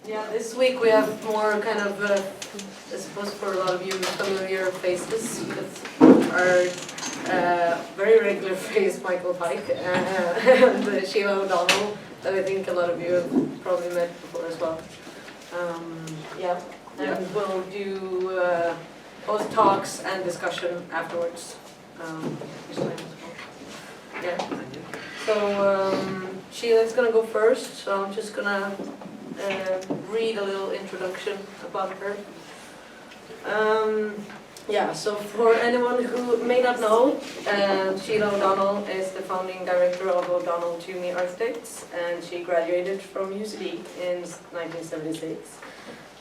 Yeah, this week we have more kind of, I suppose for a lot of you, familiar faces with our very regular face, Michael Pike, and Sheila O'Donnell, that I think a lot of you have probably met before as well. Yeah, and we'll do both talks and discussion afterwards. Yeah. So Sheila's going to go first, so I'm just going to read a little introduction about her. Yeah, so for anyone who may not know, Sheila O'Donnell is the founding director of O'Donnell Toomey Architects, and she graduated from UCD in 1976.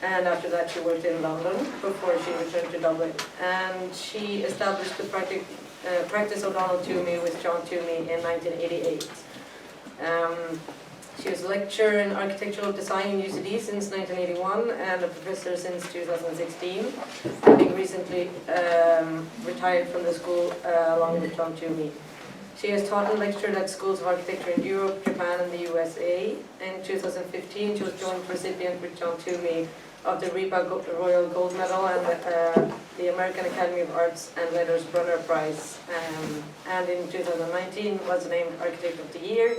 And after that she worked in London before she returned to Dublin. And she established the practice O'Donnell Toomey with John Toomey in 1988. She was a lecturer in architectural design in UCD since 1981 and a professor since 2016, having recently retired from the school along with John Toomey. She has taught and lectured at schools of architecture in Europe, Japan and the USA. In 2015 she was joint recipient with John Toomey of the RIPA Royal Gold Medal and the American Academy of Arts and Letters Brunner Prize. And in 2019 was named Architect of the Year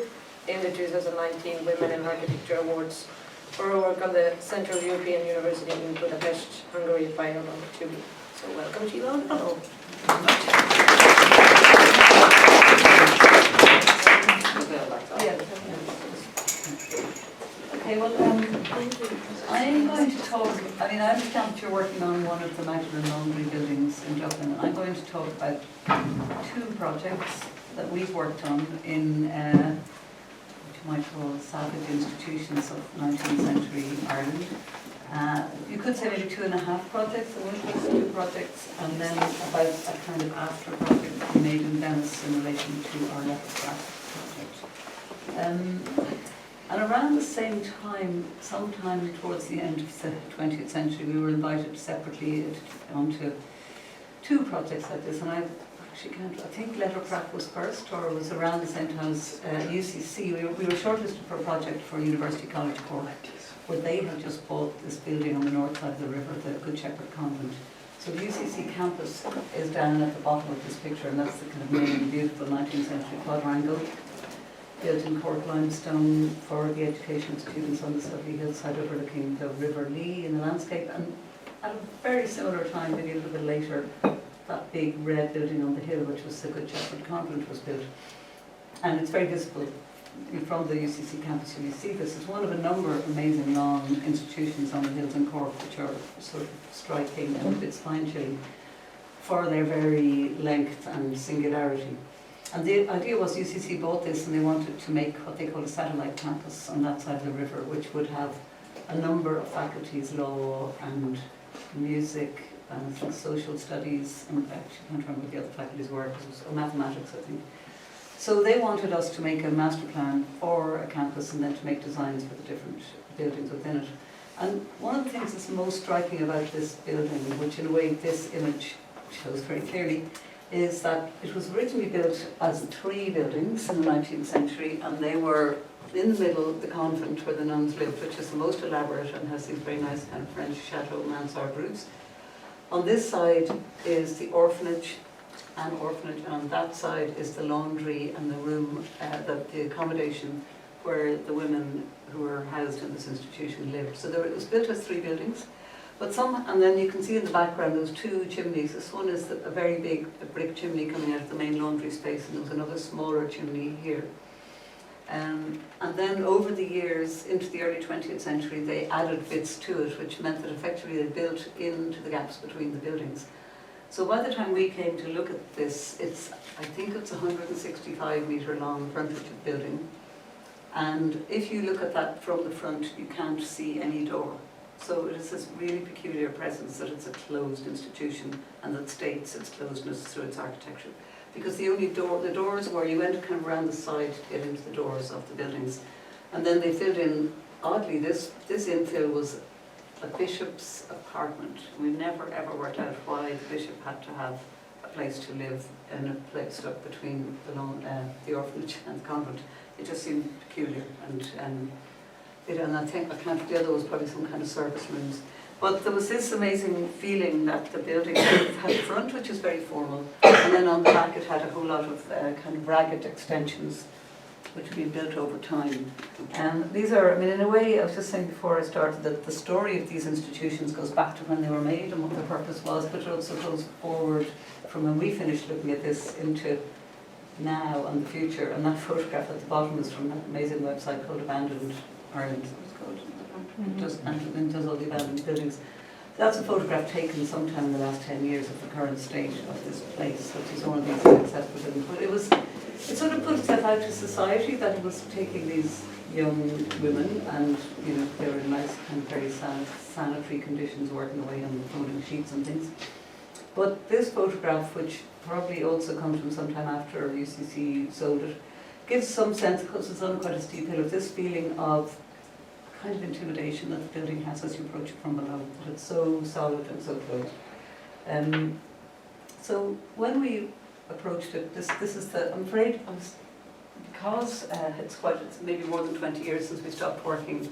in the 2019 Women in Architecture Awards for her work on the Central European University in Budapest, Hungary by O'Donnell Toomey. So welcome, Sheila O'Donnell. Okay, well, I'm going to talk, I understand that you're working on one of the Magdalene Laundry buildings in Dublin, and I'm going to talk about two projects that we've worked on in what you might call savage institutions of 19th century Ireland. You could say maybe 2.5 projects, and one was 2 projects, and then about a kind of after project we made in Venice in relation to our Leopard project. And around the same time, sometime towards the end of the 20th century, we were invited separately onto 2 projects like this, and I think Lettercraft was first, or it was around the same time as UCC. We were shortlisted for a project for University College Cork, where they had just bought this building on the north side of the river, the Good Shepherd Convent. So the UCC campus is down at the bottom of this picture, and that's the kind of main beautiful 19th century quadrangle, built in Cork limestone for the education of students on this lovely hillside overlooking the River Lee in the landscape. And at a very similar time, maybe a little bit later, that big red building on the hill, which was the Good Shepherd Convent, was built. And it's very visible from the UCC campus. You see this. It's one of a number of amazing long institutions on the hills in Cork, which are sort of striking and a bit spine-chilling for their very length and singularity. And the idea was UCC bought this and they wanted to make what they call a satellite campus on that side of the river, which would have a number of faculties, law and music and social studies, and I actually can't remember what the other faculties were, because it was mathematics, I think. So they wanted us to make a master plan for a campus and then to make designs for the different buildings within it. And one of the things that's most striking about this building, which in a way this image shows very clearly, is that it was originally built as 3 buildings in the 19th century, and they were in the middle of the convent where the nuns lived, which is the most elaborate and has these very nice kind of French chateau mansard roofs. On this side is the orphanage, and on that side is the laundry and the room, the accommodation where the women who were housed in this institution lived. So it was built as 3 buildings. And then you can see in the background those 2 chimneys. This one is a very big brick chimney coming out of the main laundry space, and there was another smaller chimney here. And then over the years, into the early 20th century, they added bits to it, which meant that effectively they built into the gaps between the buildings. So by the time we came to look at this, I think it's 165 metre long frontage of building. And if you look at that from the front, you can't see any door. So it is this really peculiar presence that it's a closed institution and that states its closedness through its architecture. Because the doors were, you went kind of around the side to get into the doors of the buildings. And then they filled in, oddly, this infill was a bishop's apartment. We never ever worked out why the bishop had to have a place to live in a place stuck between the orphanage and the convent. It just seemed peculiar. And and I think the other was probably some kind of service rooms. But there was this amazing feeling that the building had a front, which is very formal, and then on the back it had a whole lot of kind of ragged extensions, which had been built over time. And these are, I mean, in a way, I was just saying before I started that the story of these institutions goes back to when they were made and what their purpose was, but it also goes forward from when we finished looking at this into now and the future. And that photograph at the bottom is from an amazing website called Abandoned Ireland. It's called. It does all the abandoned buildings. That's a photograph taken sometime in the last 10 years of the current state of this place, which is one of these inaccessible buildings. But it sort of put itself out to society that it was taking these young women and, you know, they were in nice kind of very sanitary conditions, working away on folding sheets and things. But this photograph, which probably also comes from sometime after UCC sold it, gives some sense, because it's on quite a steep hill, of this feeling of kind of intimidation that the building has as you approach it from below, that it's so solid and so close. So when we approached it, this is the, I'm afraid, because it's maybe more than 20 years since we stopped working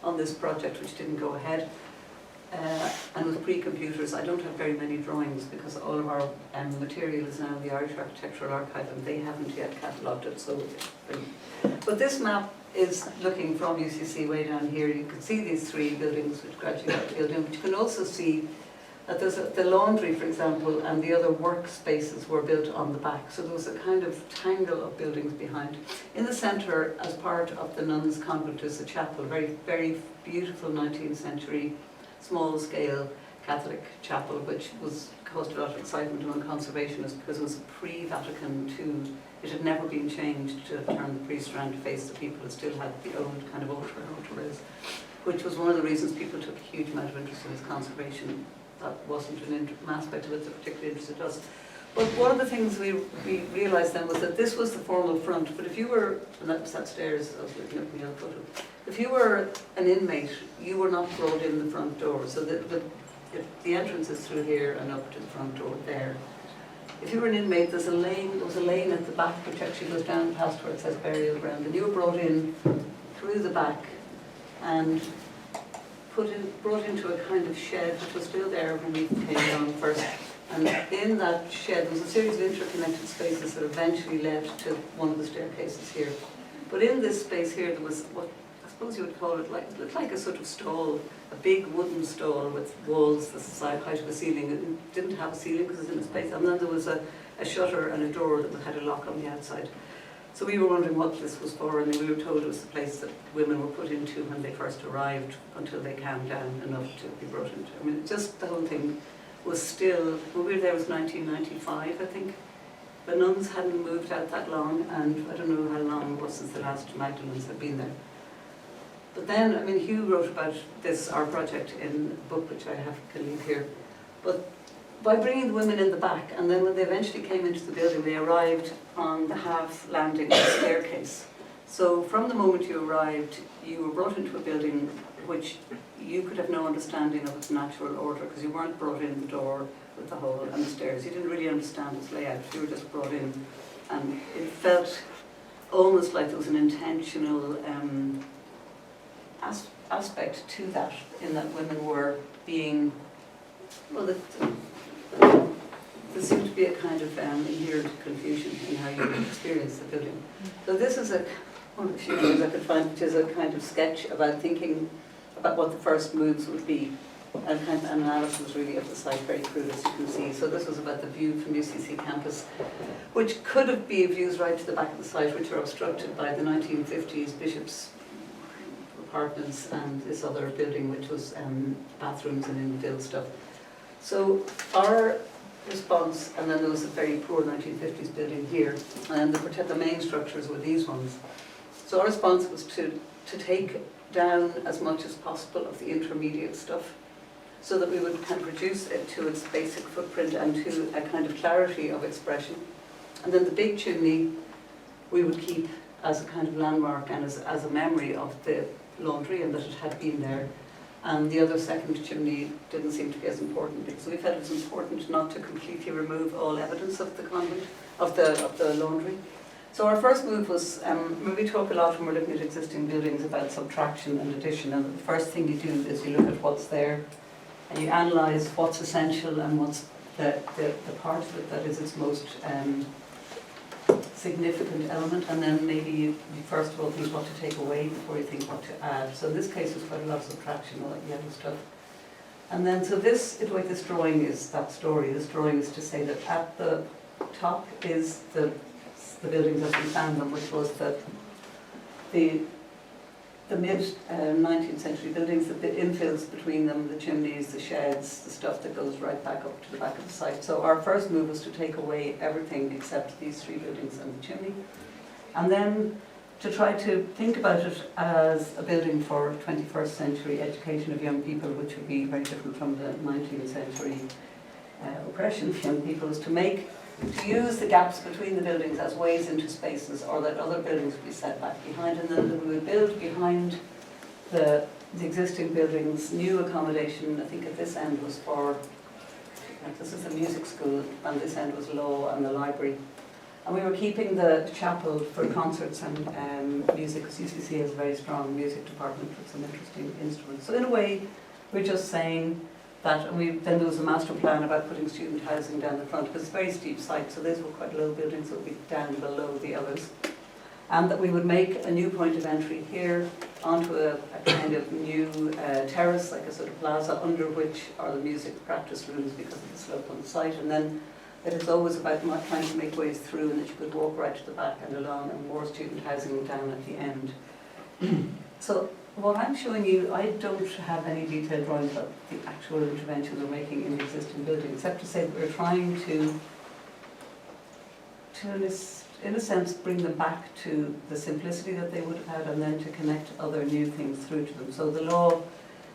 on this project, which didn't go ahead, and with pre-computers, I don't have very many drawings because all of our material is now in the Irish Architectural Archive and they haven't yet catalogued it. So, but this map is looking from UCC way down here. You can see these three buildings which gradually got filled in, but you can also see that there's the laundry, for example, and the other workspaces were built on the back. So there was a kind of tangle of buildings behind. In the centre, as part of the nuns' convent, is a chapel, very, very beautiful 19th century, small-scale Catholic chapel, which caused a lot of excitement among conservationists because it was pre-Vatican II. It had never been changed to turn the priest around to face the people. It still had the old kind of altar which was one of the reasons people took a huge amount of interest in its conservation. That wasn't an aspect of it that particularly interested us. But one of the things we realised then was that this was the formal front, but if you were, and that was that stairs, I was looking at the other photo, if you were an inmate, you were not brought in the front door. So the entrance is through here and up to the front door there. If you were an inmate, there was a lane at the back which actually goes down past where it says burial ground, and you were brought in through the back and brought into a kind of shed which was still there when we came down first. And in that shed there was a series of interconnected spaces that eventually led to one of the staircases here. But in this space here there was what I suppose you would call it, it looked like a sort of stall, a big wooden stall with walls the height of a ceiling. It didn't have a ceiling because it was in a space, and then there was a shutter and a door that had a lock on the outside. So we were wondering what this was for, and we were told it was the place that women were put into when they first arrived until they calmed down enough to be brought into. I mean, just the whole thing was still, when we were there, it was 1995, I think. The nuns hadn't moved out that long, and I don't know how long it was since the last Magdalenes had been there. But then, I mean, Hugh wrote about this, our project, in a book which I can leave here. But by bringing the women in the back, and then when they eventually came into the building, they arrived on the half landing staircase. So from the moment you arrived, you were brought into a building which you could have no understanding of its natural order, because you weren't brought in the door with the hole and the stairs. You didn't really understand its layout. You were just brought in, and it felt almost like there was an intentional aspect to that, in that women were being, well, there seemed to be a kind of inherent confusion in how you experience the building. So this is one of the few things I could find, which is a kind of sketch about thinking about what the first moves would be, and kind of analysis really of the site, very crude as you can see. So this was about the view from UCC campus, which could have been views right to the back of the site, which are obstructed by the 1950s bishops' apartments and this other building which was bathrooms and infill stuff. So our response, and then there was a very poor 1950s building here, and the main structures were these ones. So our response was to take down as much as possible of the intermediate stuff, so that we would kind of reduce it to its basic footprint and to a kind of clarity of expression. And then the big chimney we would keep as a kind of landmark and as a memory of the laundry and that it had been there. And the other second chimney didn't seem to be as important, because we felt it was important not to completely remove all evidence of the convent, of the laundry. So our first move was, when we talk a lot when we're looking at existing buildings about subtraction and addition, and the first thing you do is you look at what's there and you analyse what's essential and what's the part of it that is its most significant element, and then maybe you first of all think what to take away before you think what to add. So in this case there's quite a lot of subtraction, all that yellow stuff. And then so this drawing is that story. This drawing is to say that at the top is the buildings as we found them, which was the mid 19th century buildings, the infills between them, the chimneys, the sheds, the stuff that goes right back up to the back of the site. So our first move was to take away everything except these three buildings and the chimney, and then to try to think about it as a building for 21st century education of young people, which would be very different from the 19th century oppression of young people, is to use the gaps between the buildings as ways into spaces, or that other buildings would be set back behind, and then we would build behind the existing buildings new accommodation. I think at this end was for, like, this is a music school, and this end was law and the library. And we were keeping the chapel for concerts and music, because UCC has a very strong music department with some interesting instruments. So in a way, we're just saying that, and then there was a master plan about putting student housing down the front, because it's a very steep site, so these were quite low buildings that would be down below the others. And that we would make a new point of entry here onto a kind of new terrace, like a sort of plaza, under which are the music practice rooms because of the slope on the site. And then that it's always about not trying to make ways through, and that you could walk right to the back and along, and more student housing down at the end. So what I'm showing you, I don't have any detailed drawings of the actual interventions we're making in the existing building, except to say that we're trying to in a sense, bring them back to the simplicity that they would have had, and then to connect other new things through to them. So the law,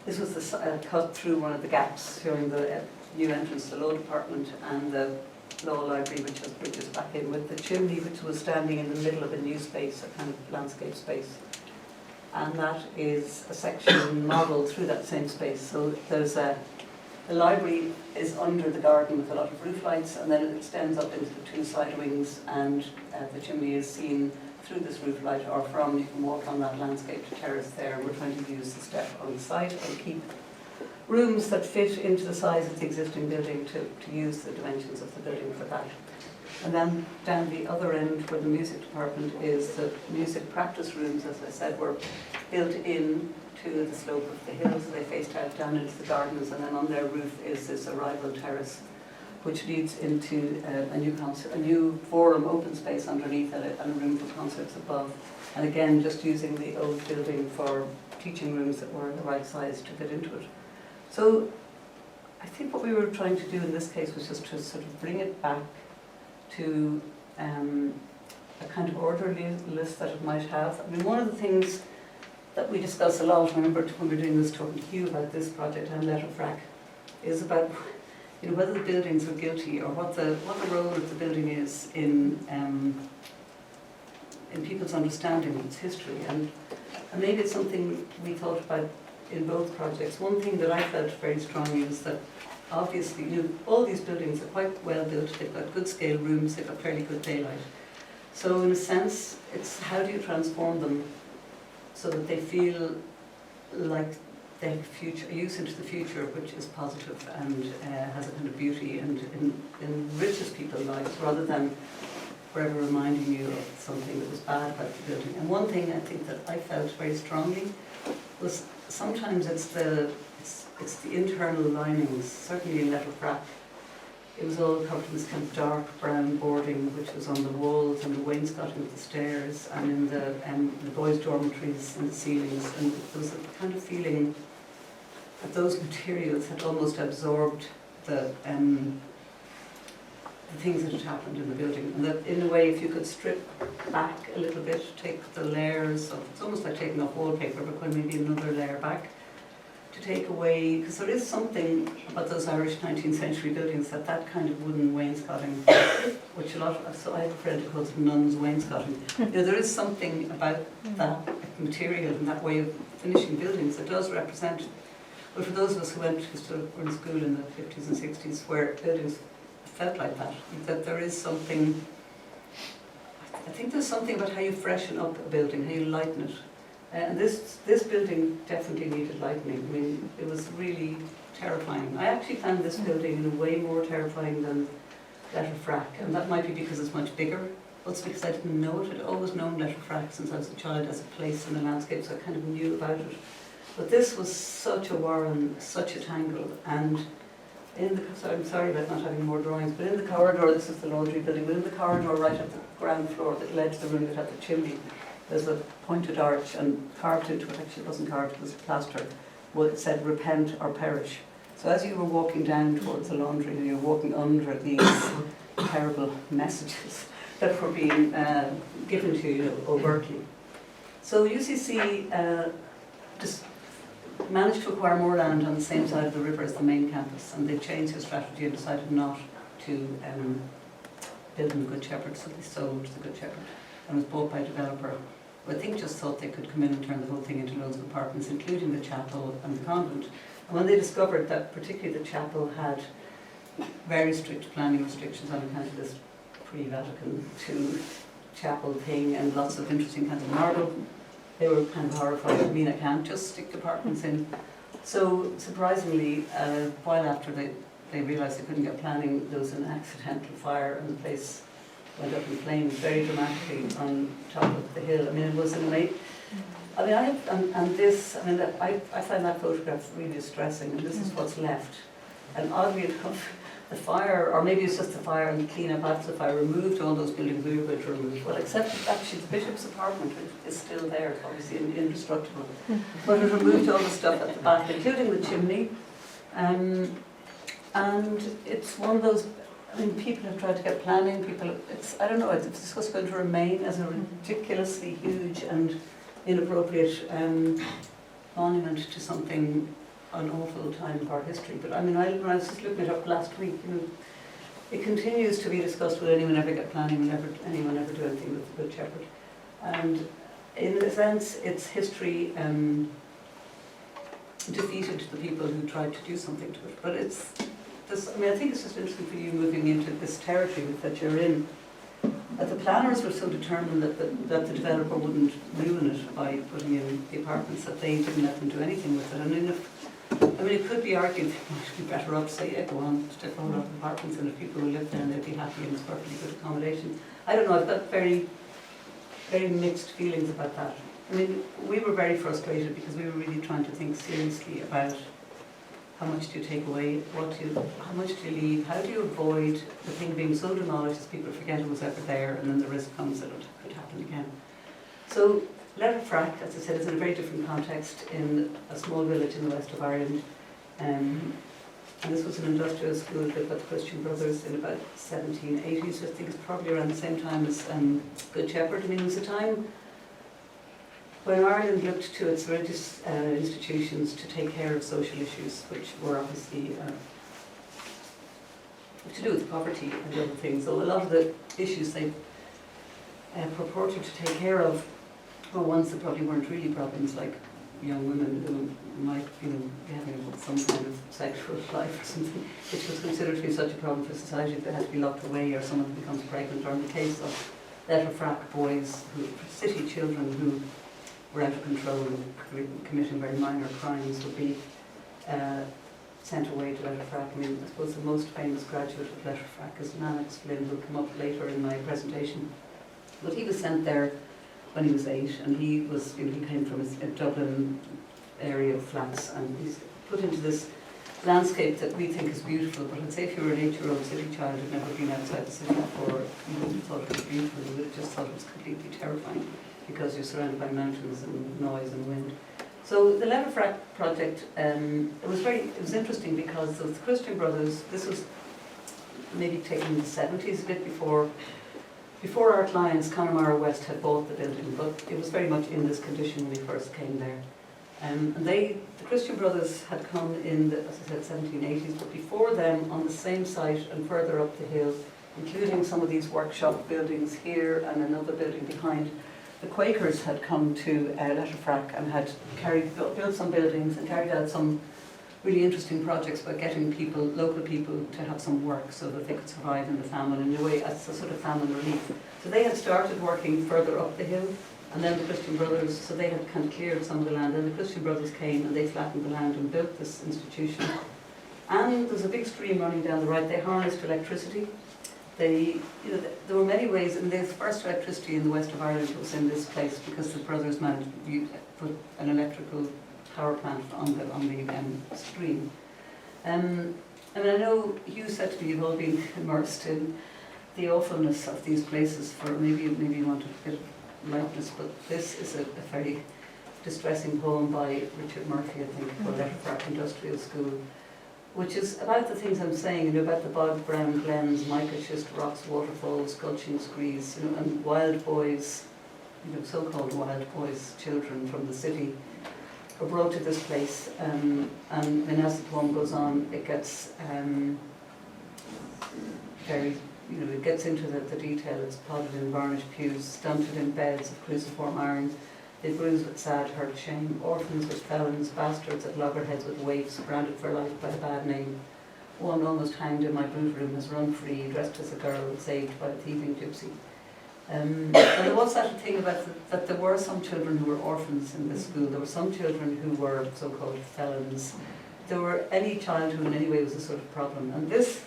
this was the cut through one of the gaps showing the new entrance to the law department, and the law library, which has bridges back in, with the chimney, which was standing in the middle of a new space, a kind of landscape space. And that is a section modelled through that same space. So there's the library is under the garden with a lot of roof lights, and then it extends up into the two side wings, and the chimney is seen through this roof light, or from, you can walk on that landscaped terrace there. We're trying to use the step on the site and keep rooms that fit into the size of the existing building to use the dimensions of the building for that. And then down the other end where the music department is, the music practice rooms, as I said, were built in to the slope of the hill, so they faced out down into the gardens, and then on their roof is this arrival terrace, which leads into a new forum, open space underneath it, and a room for concerts above. And again, just using the old building for teaching rooms that were the right size to fit into it. So I think what we were trying to do in this case was just to sort of bring it back to a kind of orderly list that it might have. I mean, one of the things that we discuss a lot, I remember when we were doing this, talking to Hugh about this project and Letter Frack, is about, you know, whether the buildings are guilty, or what the role of the building is in people's understanding of its history. And maybe it's something we thought about in both projects. One thing that I felt very strongly is that obviously, you know, all these buildings are quite well built, they've got good scale rooms, they've got fairly good daylight. So in a sense, it's how do you transform them so that they feel like they have future use into the future, which is positive and has a kind of beauty and enriches people's lives, rather than forever reminding you of something that was bad about the building. And one thing I think that I felt very strongly was sometimes it's the internal linings. Certainly in Letter Frack, it was all covered in this kind of dark brown boarding, which was on the walls and the wainscoting of the stairs, and in the boys' dormitories and the ceilings. And there was a kind of feeling that those materials had almost absorbed the things that had happened in the building. And that in a way, if you could strip back a little bit, take the layers of, it's almost like taking off wallpaper, but going maybe another layer back, to take away, because there is something about those Irish 19th century buildings, that kind of wooden wainscoting, which a lot of, so I have a friend who calls it nuns wainscoting. You know, there is something about that material and that way of finishing buildings that does represent, well, for those of us who were in school in the 50s and 60s, where buildings felt like that there is something, I think there's something about how you freshen up a building, how you lighten it. And this building definitely needed lightening. I mean, it was really terrifying. I actually found this building in a way more terrifying than Letterfrack, and that might be because it's much bigger. Also because I didn't know it. I'd always known Letterfrack since I was a child as a place in the landscape, so I kind of knew about it. But this was such a warren, such a tangle, and so I'm sorry about not having more drawings, but in the corridor, this is the laundry building, but in the corridor right at the ground floor that led to the room that had the chimney, there's a pointed arch, and carved into it, actually it wasn't carved, it was plaster, well, it said repent or perish. So as you were walking down towards the laundry, you were walking under these terrible messages that were being given to you overtly. So UCC just managed to acquire more land on the same side of the river as the main campus, and they changed their strategy and decided not to build in the Good Shepherd, so they sold the Good Shepherd and was bought by a developer who I think just thought they could come in and turn the whole thing into loads of apartments, including the chapel and the convent. And when they discovered that particularly the chapel had very strict planning restrictions on account of this pre-Vatican II chapel thing and lots of interesting kinds of marble, they were kind of horrified. I mean, I can't just stick apartments in. So surprisingly, a while after they realised they couldn't get planning, there was an accidental fire and the place went up in flames very dramatically on top of the hill. I mean, it was amazing. I mean, I find that photograph really distressing, and this is what's left. And oddly enough, the fire, or maybe it's just the fire and the clean-up after the fire, removed all those buildings we were going to remove. Well, except actually the bishop's apartment is still there, obviously indestructible. But it removed all the stuff at the back, including the chimney. And it's one of those, I mean, people have tried to get planning, I don't know, it's just going to remain as a ridiculously huge and inappropriate monument to something, an awful time of our history. But I mean, when I was just looking it up last week, you know, it continues to be discussed, will anyone ever get planning, will anyone ever do anything with the Good Shepherd? And in a sense, its history defeated the people who tried to do something to it. But I think it's just interesting for you moving into this territory that you're in. That the planners were so determined that the developer wouldn't ruin it by putting in the apartments that they didn't let them do anything with it. I mean, it could be argued they might be better off to say, yeah, go on, stick a whole lot of apartments, and if people who live there and they'd be happy and it's perfectly good accommodation. I don't know, I've got very, very mixed feelings about that. I mean, we were very frustrated because we were really trying to think seriously about how much do you take away, how much do you leave, how do you avoid the thing being so demolished as people forget it was ever there, and then the risk comes that it could happen again. So Letterfrack, as I said, is in a very different context in a small village in the west of Ireland. And this was an industrial school built by the Christian Brothers in about 1780s, so I think it's probably around the same time as Good Shepherd. I mean, it was a time when Ireland looked to its religious institutions to take care of social issues, which were obviously to do with poverty and other things. So a lot of the issues they purported to take care of were ones that probably weren't really problems, like young women who might be having some kind of sexual life or something, which was considered to be such a problem for society that they had to be locked away, or someone becomes pregnant, or in the case of Letterfrack boys, city children who were out of control and committing very minor crimes, would be sent away to Letterfrack. I mean, I suppose the most famous graduate of Letterfrack is Mannix Flynn, who will come up later in my presentation. But he was sent there when he was 8, and he came from a Dublin area of flats, and he's put into this landscape that we think is beautiful. But I'd say if you were an 8-year-old city child who'd never been outside the city before, you wouldn't have thought it was beautiful. You would have just thought it was completely terrifying, because you're surrounded by mountains and noise and wind. So the Letterfrack project, it was interesting because the Christian Brothers, this was maybe taken in the 70s, a bit before Art Lyons, Connemara West had bought the building, but it was very much in this condition when we first came there. And the Christian Brothers had come in the, as I said, 1780s, but before them, on the same site and further up the hill, including some of these workshop buildings here and another building behind, the Quakers had come to Letterfrack and had built some buildings and carried out some really interesting projects about getting people, local people, to have some work so that they could survive in the famine, in a way as a sort of famine relief. So they had started working further up the hill, and then the Christian Brothers, so they had kind of cleared some of the land, and the Christian Brothers came and they flattened the land and built this institution. And there's a big stream running down the right. They harnessed electricity. There were many ways, and the first electricity in the west of Ireland was in this place because the brothers managed to put an electrical power plant on the stream. I know you said to me you've all been immersed in the awfulness of these places for maybe you want a bit of lightness, but this is a very distressing poem by Richard Murphy, I think, called Letterfrack Industrial School, which is about the things I'm saying, about the bog, brown glens, mica schist rocks, waterfalls, gulching screes, and wild boys, so-called wild boys, children from the city, are brought to this place, and as the poem goes on, it gets very, it gets into the detail. It's potted in varnished pews, stunted in beds of cruciform iron. They bruise with sad hurt shame, orphans with felons, bastards at loggerheads with waifs, branded for life by a bad name. One almost hanged in my boot room has run free, dressed as a girl, saved by a thieving gypsy. And there was that thing about that there were some children who were orphans in this school. There were some children who were so-called felons. There were any child who in any way was a sort of problem. And this,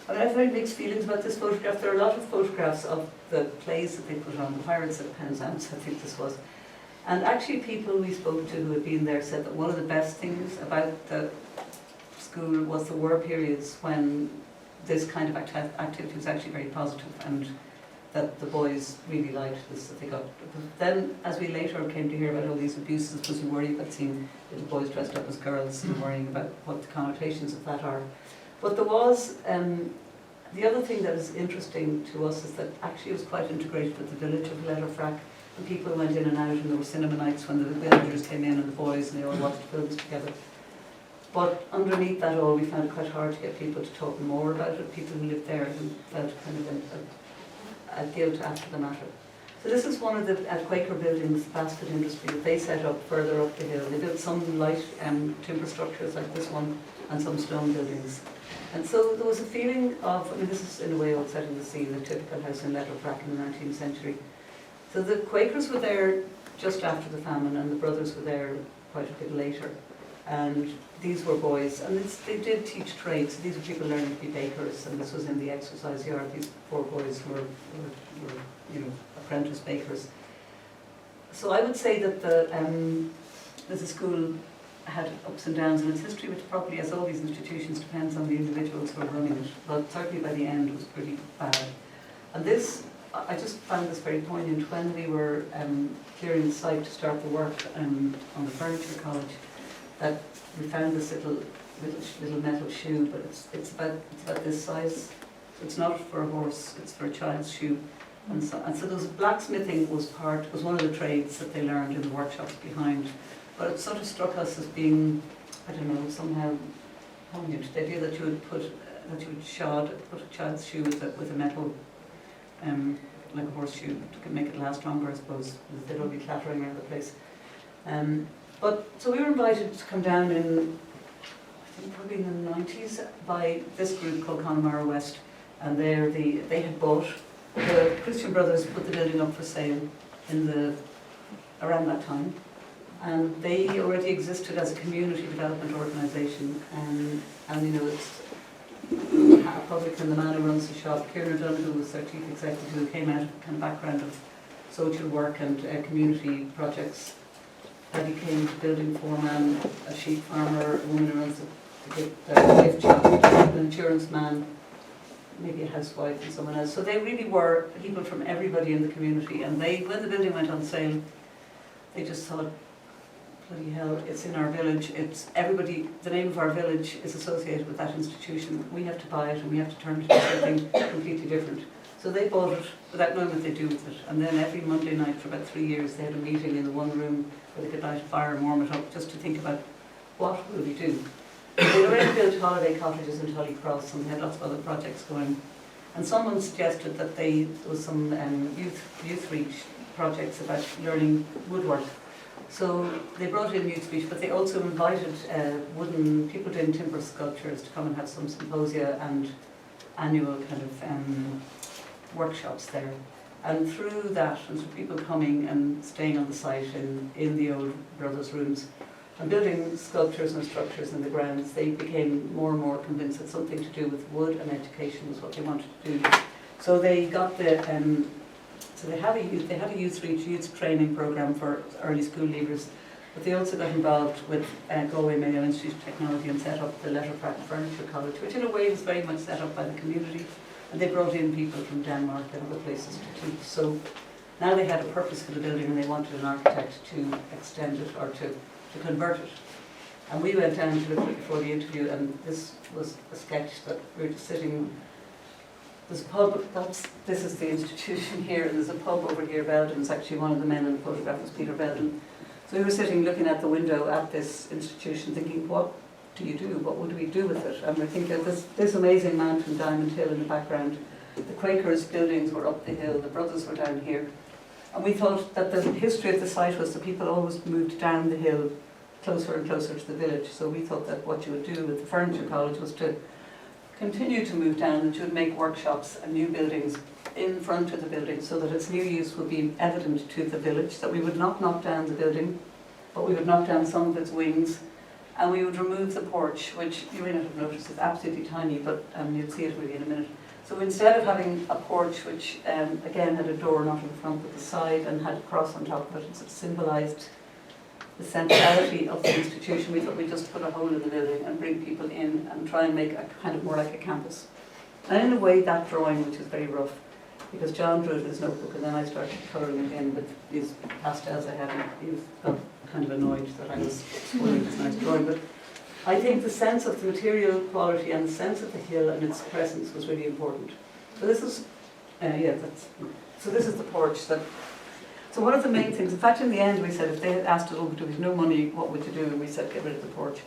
I have very mixed feelings about this photograph. There are a lot of photographs of the plays that they put on, the Pirates at Penzance, I think this was. And actually people we spoke to who had been there said that one of the best things about the school was there were periods when this kind of activity was actually very positive, and that the boys really liked this, that they got. Then, as we later came to hear about all these abuses, because we worry about seeing little boys dressed up as girls and worrying about what the connotations of that are. But there was, the other thing that is interesting to us is that actually it was quite integrated with the village of Letterfrack. And people went in and out, and there were cinema nights when the villagers came in and the boys, and they all watched films together. But underneath that all, we found it quite hard to get people to talk more about it, people who lived there who felt kind of a guilt after the matter. So this is one of the Quaker buildings, the basket industry, that they set up further up the hill. They built some light timber structures like this one, and some stone buildings. And so there was a feeling of, this is in a way all set in the scene, the typical house in Letterfrack in the 19th century. So the Quakers were there just after the famine, and the brothers were there quite a bit later. And these were boys, and they did teach trades. These were people learning to be bakers, and this was in the exercise yard. These 4 boys were apprentice bakers. So I would say that the school had ups and downs in its history, which probably, as all these institutions, depends on the individuals who are running it. But certainly by the end, it was pretty bad. And this, I just found this very poignant when we were clearing the site to start the work on the furniture college. That we found this little metal shoe, but it's about this size. So it's not for a horse; it's for a child's shoe. And so those blacksmithing was one of the trades that they learned in the workshops behind. But it sort of struck us as being, I don't know, somehow poignant. The idea that you would put a child's shoe with a metal, like a horseshoe, to make it last longer, I suppose. They'd all be clattering around the place. But so we were invited to come down in, I think probably in the 90s, by this group called Connemara West, and they had bought, the Christian Brothers put the building up for sale around that time, and they already existed as a community development organisation, and it's a publican, the man who runs the shop, Kieran Dunn, who was their chief executive, who came out of a kind of background of social work and community projects. I became building foreman, a sheep farmer, a woman who runs the gift shop, an insurance man, maybe a housewife and someone else. So they really were people from everybody in the community, and when the building went on sale, they just thought, bloody hell, it's in our village, it's everybody, the name of our village is associated with that institution, we have to buy it and we have to turn it into something completely different. So they bought it without knowing what they'd do with it, and then every Monday night for about 3 years they had a meeting in the one room where they could light a fire and warm it up, just to think about what will we do. They'd already built holiday cottages in Tully Cross, and they had lots of other projects going. And someone suggested that there was some youth reach projects about learning woodwork. So they brought in youth speech, but they also invited wooden people doing timber sculptures to come and have some symposia and annual kind of workshops there. And through that, and through people coming and staying on the site in the old brothers' rooms and building sculptures and structures in the grounds, they became more and more convinced that something to do with wood and education was what they wanted to do. So they got the so they had a youth training program for early school leavers, but they also got involved with Galway Mayo Institute of Technology and set up the Letterpratt Furniture College, which in a way was very much set up by the community. And they brought in people from Denmark and other places to teach. So now they had a purpose for the building and they wanted an architect to extend it or to convert it. And we went down to look at it before the interview, and this was a sketch that we were just sitting. There's a pub, this is the institution here, and there's a pub over here, Belden. It's actually one of the men in the photograph was Peter Belden. So we were sitting looking at the window at this institution thinking, what do you do? What would we do with it? And we're thinking of this amazing mountain, Diamond Hill in the background. The Quakers' buildings were up the hill, the brothers were down here. And we thought that the history of the site was that people always moved down the hill closer and closer to the village. So we thought that what you would do with the Furniture College was to continue to move down, and you would make workshops and new buildings in front of the building so that its new use would be evident to the village, that we would not knock down the building, but we would knock down some of its wings, and we would remove the porch, which you may not have noticed is absolutely tiny, but you'll see it really in a minute. So instead of having a porch which again had a door not in the front but the side and had a cross on top of it, and sort of symbolised the centrality of the institution, we thought we'd just put a hole in the building and bring people in and try and make a kind of more like a campus. And in a way that drawing, which is very rough, because John drew it in his notebook and then I started colouring it in with these pastels I had, and he got kind of annoyed that I was spoiling this nice drawing. But I think the sense of the material quality and the sense of the hill and its presence was really important. So this is, so this is the porch. So one of the main things, in fact in the end we said if they had asked us, oh, we have no money, what would you do? And we said get rid of the porch.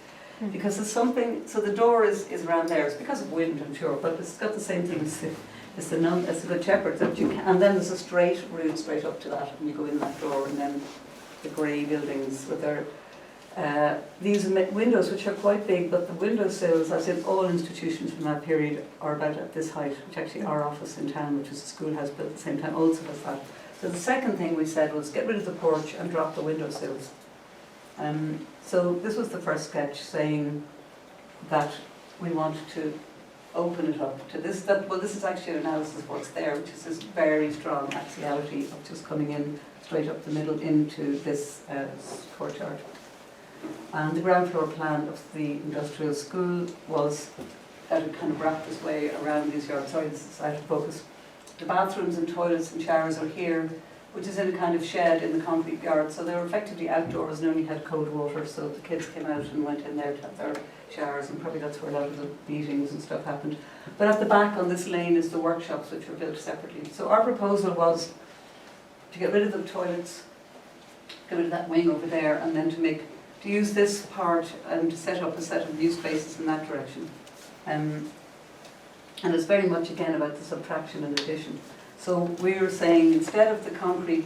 Because there's something, so the door is around there, it's because of wind I'm sure, but it's got the same thing as the Good Shepherd, that you can, and then there's a straight route straight up to that, and you go in that door, and then the grey buildings with their these windows, which are quite big, but the windowsills, as in all institutions from that period, are about at this height, which actually our office in town, which is a schoolhouse built at the same time, also has that. So the second thing we said was get rid of the porch and drop the windowsills. So this was the first sketch, saying that we wanted to open it up to this. This is actually an analysis of what's there, which is this very strong axiality of just coming in straight up the middle into this courtyard. And the ground floor plan of the industrial school was that it kind of wrapped its way around these yards. Sorry, this is out of focus. The bathrooms and toilets and showers are here, which is in a kind of shed in the concrete yard. So they were effectively outdoors and only had cold water, so the kids came out and went in there to have their showers, and probably that's where a lot of the meetings and stuff happened. But at the back on this lane is the workshops, which were built separately. So our proposal was to get rid of the toilets, get rid of that wing over there, and then to use this part and to set up a set of new spaces in that direction. And it's very much again about the subtraction and addition. So we were saying instead of the concrete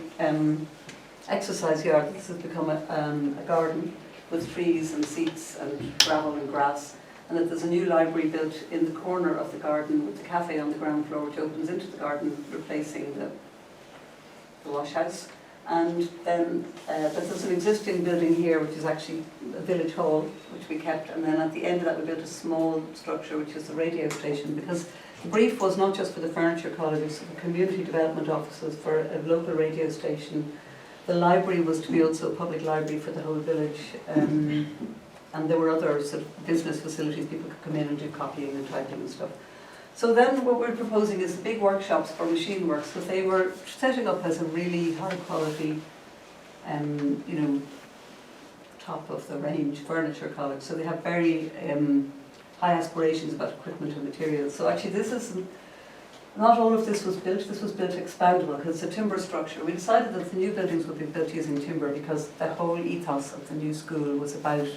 exercise yard, this has become a garden with trees and seats and gravel and grass, and that there's a new library built in the corner of the garden with the cafe on the ground floor, which opens into the garden, replacing the wash house. And then there's an existing building here, which is actually a village hall, which we kept, and then at the end of that we built a small structure, which is the radio station, because the brief was not just for the Furniture College, it was for the community development offices, for a local radio station. The library was to be also a public library for the whole village, and there were other sort of business facilities, people could come in and do copying and typing and stuff. So then what we're proposing is the big workshops for machine works, because they were setting up as a really high quality, top of the range furniture college. So they have very high aspirations about equipment and materials. So actually not all of this was built expandable, because it's a timber structure. We decided that the new buildings would be built using timber because the whole ethos of the new school was about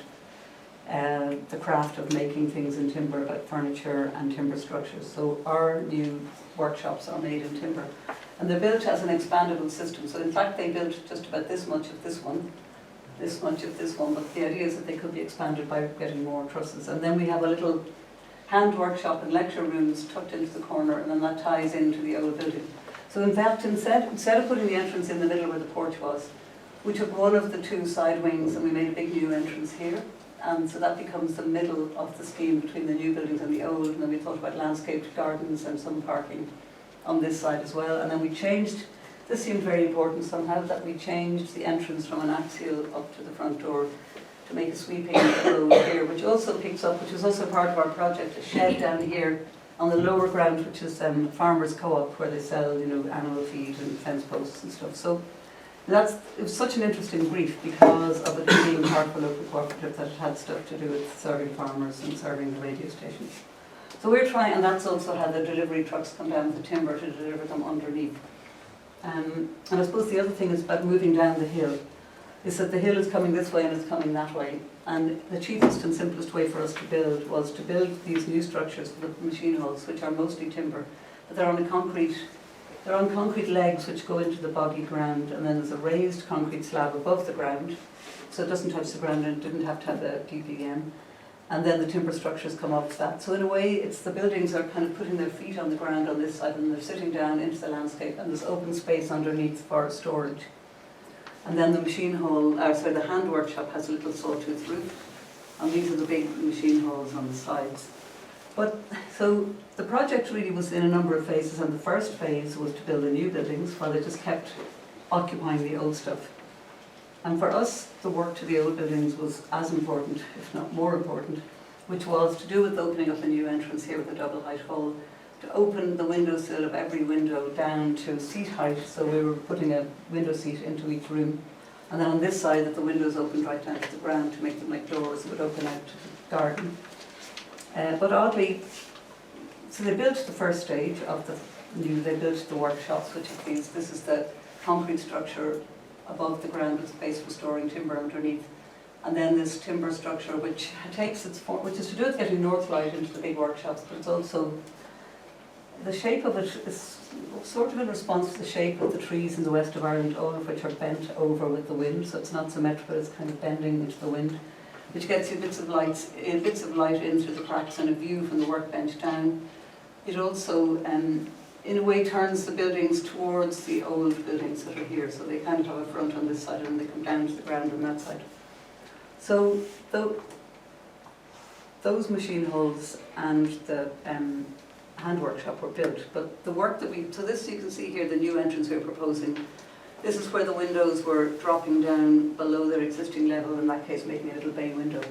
the craft of making things in timber, about furniture and timber structures. So our new workshops are made in timber, and they're built as an expandable system. So in fact they built just about this much of this one, this much of this one, but the idea is that they could be expanded by getting more trusses. And then we have a little hand workshop and lecture rooms tucked into the corner, and then that ties into the old building. So in fact, instead of putting the entrance in the middle where the porch was, we took one of the two side wings and we made a big new entrance here. And so that becomes the middle of the scheme between the new buildings and the old. And then we thought about landscaped gardens and some parking on this side as well. And then we changed, this seemed very important somehow, that we changed the entrance from an axial up to the front door to make a sweeping road here, which also picks up, which is also part of our project, a shed down here on the lower ground, which is farmers co-op, where they sell, you know, animal feed and fence posts and stuff. So it was such an interesting brief because of it being part of a local cooperative that it had stuff to do with serving farmers and serving the radio stations. So we're trying, and that's also how the delivery trucks come down with the timber to deliver them underneath. And I suppose the other thing is about moving down the hill, is that the hill is coming this way and it's coming that way. And the cheapest and simplest way for us to build was to build these new structures for the machine halls, which are mostly timber, but they're on concrete legs which go into the boggy ground, and then there's a raised concrete slab above the ground, so it doesn't touch the ground and it didn't have to have a DPM. And then the timber structures come up to that. So in a way, it's the buildings are kind of putting their feet on the ground on this side, and they're sitting down into the landscape, and there's open space underneath for storage. And then the the hand workshop has a little sawtooth roof, and these are the big machine halls on the sides. But so the project really was in a number of phases, and the first phase was to build the new buildings while they just kept occupying the old stuff. And for us, the work to the old buildings was as important, if not more important, which was to do with opening up a new entrance here with a double height hall, to open the windowsill of every window down to seat height, so we were putting a window seat into each room. And then on this side, that the windows opened right down to the ground to make them like doors that would open out to the garden. But oddly, so they built the first stage of they built the workshops, which is this is the concrete structure above the ground with space for storing timber underneath. And then this timber structure, which takes its form, which is to do with getting north light into the big workshops, but it's also, the shape of it is sort of in response to the shape of the trees in the west of Ireland, all of which are bent over with the wind, so it's not symmetrical, it's kind of bending into the wind, which gets you bits of light in through the cracks and a view from the workbench down. It also, in a way, turns the buildings towards the old buildings that are here, so they kind of have a front on this side and they come down to the ground on that side. So those machine halls and the hand workshop were built, but the work that so this you can see here, the new entrance we're proposing. This is where the windows were dropping down below their existing level, in that case making a little bay window.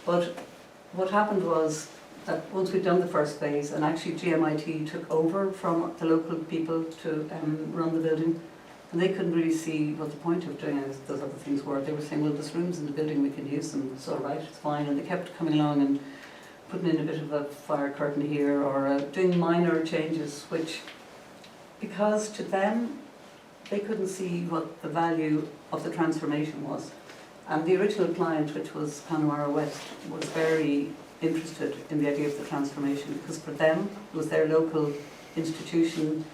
But what happened was that once we'd done the first phase, and actually GMIT took over from the local people to run the building, and they couldn't really see what the point of doing those other things were. They were saying, well, there's rooms in the building, we can use them, it's all right, it's fine. And they kept coming along and putting in a bit of a fire curtain here, or doing minor changes, which, because to them, they couldn't see what the value of the transformation was. And the original client, which was Connemara West, was very interested in the idea of the transformation, because for them, it was their local institution.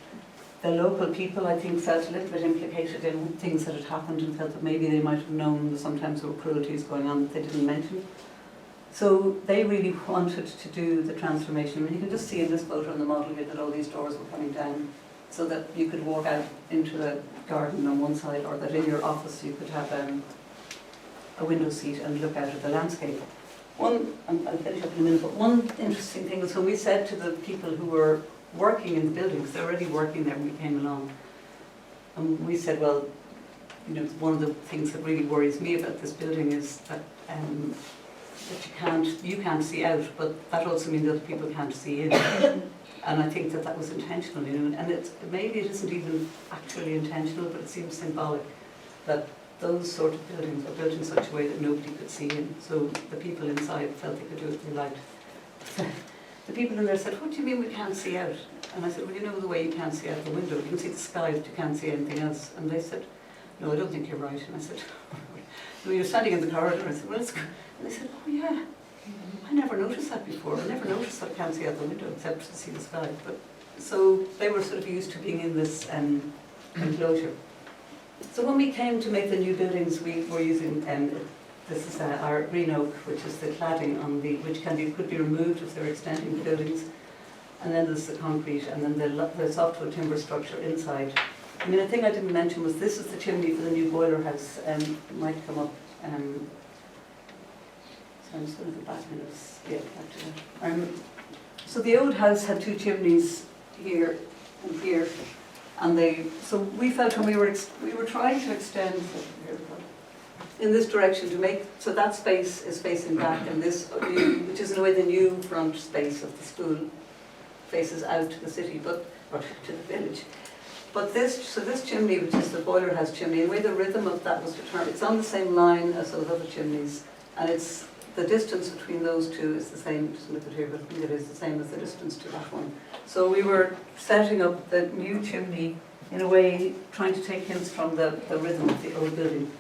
The local people, I think, felt a little bit implicated in things that had happened and felt that maybe they might have known that sometimes there were cruelties going on that they didn't mention. So they really wanted to do the transformation. And you can just see in this photo on the model here that all these doors were coming down, so that you could walk out into the garden on one side, or that in your office you could have a window seat and look out at the landscape. I'll finish up in a minute, but one interesting thing was when we said to the people who were working in the buildings, they're already working there when we came along, and we said, well, you know, one of the things that really worries me about this building is that you can't see out, but that also means other people can't see in. And I think that was intentional, you know, and maybe it isn't even actually intentional, but it seems symbolic that those sort of buildings were built in such a way that nobody could see in. So the people inside felt they could do what they liked. The people in there said, what do you mean we can't see out? And I said, well, you know the way you can't see out the window. You can see the sky, but you can't see anything else. And they said, no, I don't think you're right. And I said, well, you're standing in the corridor. I said, well, it's good. And they said, oh yeah, I never noticed that before. I never noticed that I can't see out the window except to see the sky. But so they were sort of used to being in this enclosure. So when we came to make the new buildings, we were using, this is our green oak, which is the cladding on the, which could be removed if they're extending the buildings. And then there's the concrete, and then the softwood timber structure inside. I mean, a thing I didn't mention was this is the chimney for the new boiler house. It might come up. So I'm just going to go back a minute. Yeah, back to that. So the old house had two chimneys here and here, and so we felt when we were trying to extend in this direction to make, so that space is facing back, and this new, which is in a way the new front space of the school, faces out to the city, or to the village. But this chimney, which is the boiler house chimney, the way the rhythm of that was determined, it's on the same line as those other chimneys, and it's the distance between those two is the same. Just look at here, but I think it is the same as the distance to that one. So we were setting up the new chimney in a way, trying to take hints from the rhythm of the old building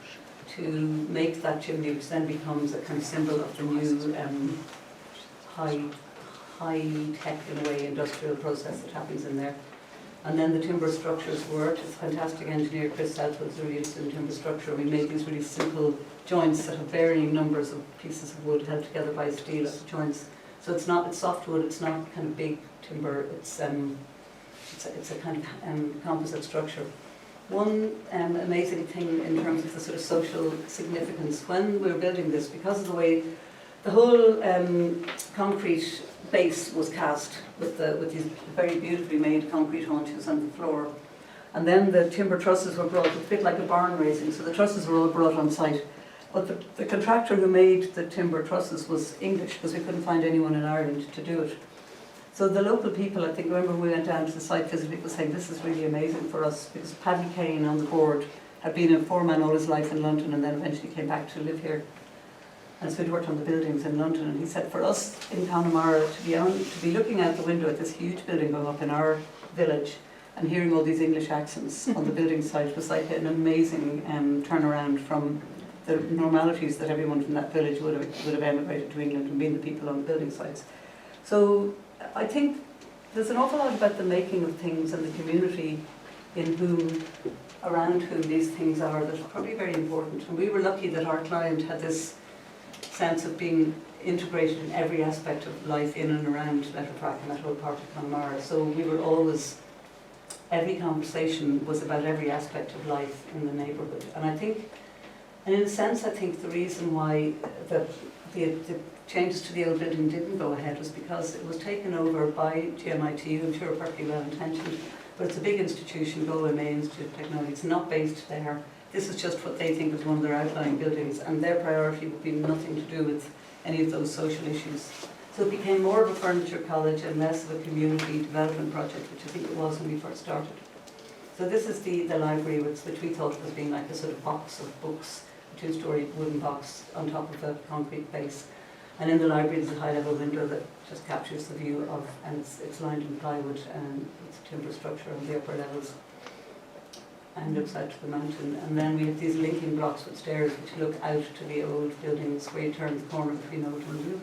to make that chimney, which then becomes a kind of symbol of the new high-tech, in a way, industrial process that happens in there. And then the timber structures worked. It's a fantastic engineer, Chris Southwood's really interested in timber structure. We made these really simple joints that have varying numbers of pieces of wood held together by steel at the joints. So it's softwood, it's not kind of big timber, it's a kind of composite structure. One amazing thing in terms of the sort of social significance, when we were building this, because of the way the whole concrete base was cast with these very beautifully made concrete haunches on the floor. And then the timber trusses were brought, a bit like a barn raising, so the trusses were all brought on site. But the contractor who made the timber trusses was English, because we couldn't find anyone in Ireland to do it. So the local people, I think, remember when we went down to the site visit, people saying this is really amazing for us, because Paddy Kane on the board had been a foreman all his life in London and then eventually came back to live here. And so he'd worked on the buildings in London, and he said for us in Connemara to be looking out the window at this huge building going up in our village and hearing all these English accents on the building site was like an amazing turnaround from the normalities that everyone from that village would have emigrated to England and been the people on the building sites. So I think there's an awful lot about the making of things and the community around whom these things are that are probably very important. And we were lucky that our client had this sense of being integrated in every aspect of life in and around Letterprack and that whole part of Connemara. So we were always, every conversation was about every aspect of life in the neighbourhood. And in a sense, I think the reason why the changes to the old building didn't go ahead was because it was taken over by GMIT, who I'm sure are perfectly well intentioned, but it's a big institution, Galway May Institute of Technology. It's not based there. This is just what they think is one of their outlying buildings, and their priority would be nothing to do with any of those social issues. So it became more of a furniture college and less of a community development project, which I think it was when we first started. So this is the library, which we thought was being like a sort of box of books, a two-storey wooden box on top of a concrete base. And in the library there's a high-level window that just captures the view of, and it's lined in plywood, and it's a timber structure on the upper levels, and looks out to the mountain. And then we have these linking blocks with stairs which look out to the old buildings where you turn the corner between old and new.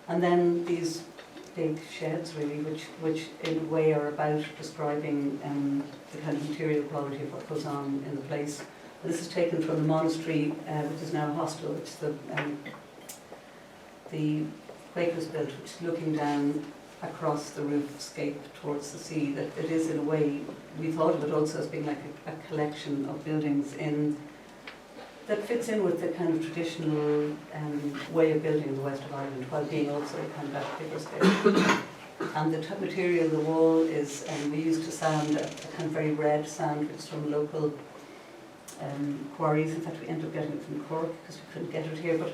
And then these big sheds really, which in a way are about describing the kind of material quality of what goes on in the place. And this is taken from the monastery, which is now a hostel, which the Quakers built, which is looking down across the roofscape towards the sea. That it is, in a way, we thought of it also as being like a collection of buildings that fits in with the kind of traditional way of building in the west of Ireland, while being also kind of at a bigger scale. And the material of the wall is, we used to sand a kind of very red sand, which is from local quarries. In fact, we ended up getting it from Cork because we couldn't get it here. But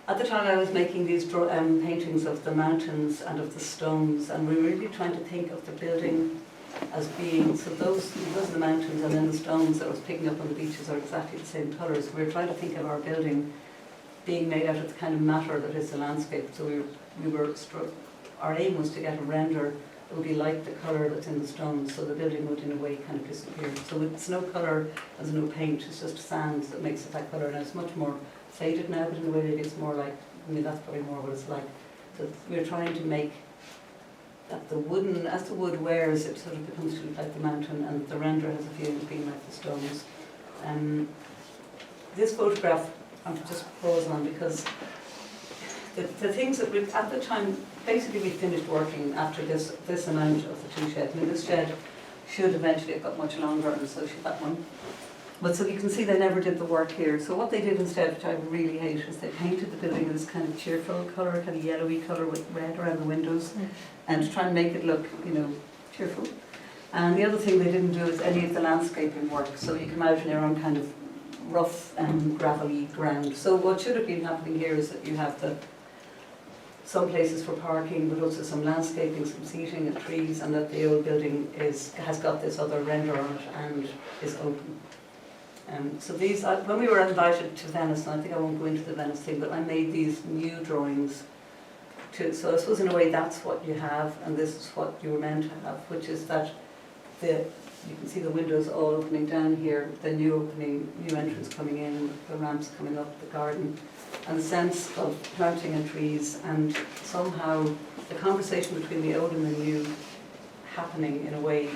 at the time I was making these paintings of the mountains and of the stones, and we were really trying to think of the building as being, so those are the mountains, and then the stones that I was picking up on the beaches are exactly the same colours. We were trying to think of our building being made out of the kind of matter that is the landscape. So our aim was to get a render that would be like the colour that's in the stones, so the building would in a way kind of disappear. So it's no colour, there's no paint, it's just sand that makes it that colour. And it's much more faded now, but in a way maybe it's more like, that's probably more what it's like. So we're trying to make that as the wood wears, it sort of becomes to look like the mountain, and the render has a feeling of being like the stones. this photograph I'm just pause on because the things that at the time, basically we finished working after this amount of the two sheds. I mean, this shed should eventually have got much longer, and so should that one. But so you can see they never did the work here. So what they did instead, which I really hate, was they painted the building in this kind of cheerful colour, kind of yellowy colour with red around the windows, and to try and make it look, you know, cheerful. And the other thing they didn't do is any of the landscaping work. So you come out and you're on kind of rough and gravelly ground. So what should have been happening here is that you have some places for parking, but also some landscaping, some seating and trees, and that the old building has got this other render on it and is open. So these, when we were invited to Venice, and I think I won't go into the Venice thing, but I made these new drawings so I suppose in a way that's what you have, and this is what you were meant to have, which is that you can see the windows all opening down here, the new opening, new entrance coming in, the ramps coming up, the garden, and the sense of planting and trees, and somehow the conversation between the old and the new happening in a way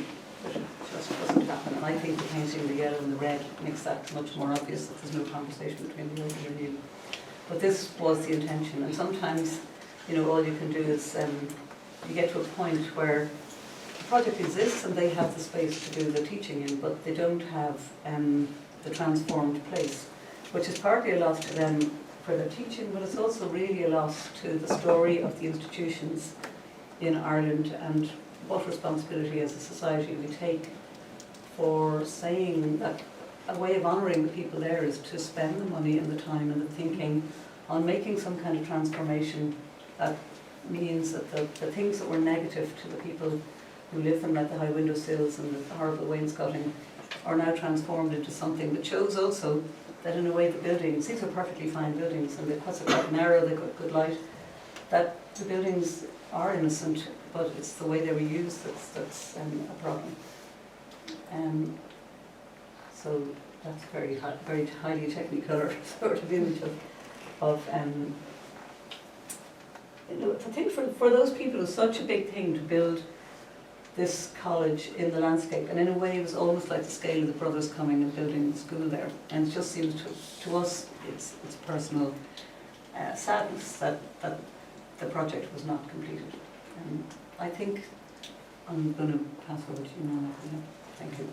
that just doesn't happen. And I think the painting the yellow and the red makes that much more obvious, that there's no conversation between the old and the new. But this was the intention, and sometimes, you know, all you can do is you get to a point where the project exists and they have the space to do the teaching in, but they don't have the transformed place, which is partly a loss to them for their teaching, but it's also really a loss to the story of the institutions in Ireland and what responsibility as a society we take for saying that a way of honouring the people there is to spend the money and the time and the thinking on making some kind of transformation that means that the things that were negative to the people who live them, like the high windowsills and the horrible wainscoting, are now transformed into something that shows also that in a way the buildings, these are perfectly fine buildings, and because they're quite narrow, they've got good light, that the buildings are innocent, but it's the way they were used that's a problem. So that's very highly technicolor sort of image of you know, I think for those people it's such a big thing to build this college in the landscape, and in a way it was almost like the scale of the brothers coming and building the school there, and it just seems to us it's personal sadness that the project was not completed. I think I'm going to pass over to you now. Thank you.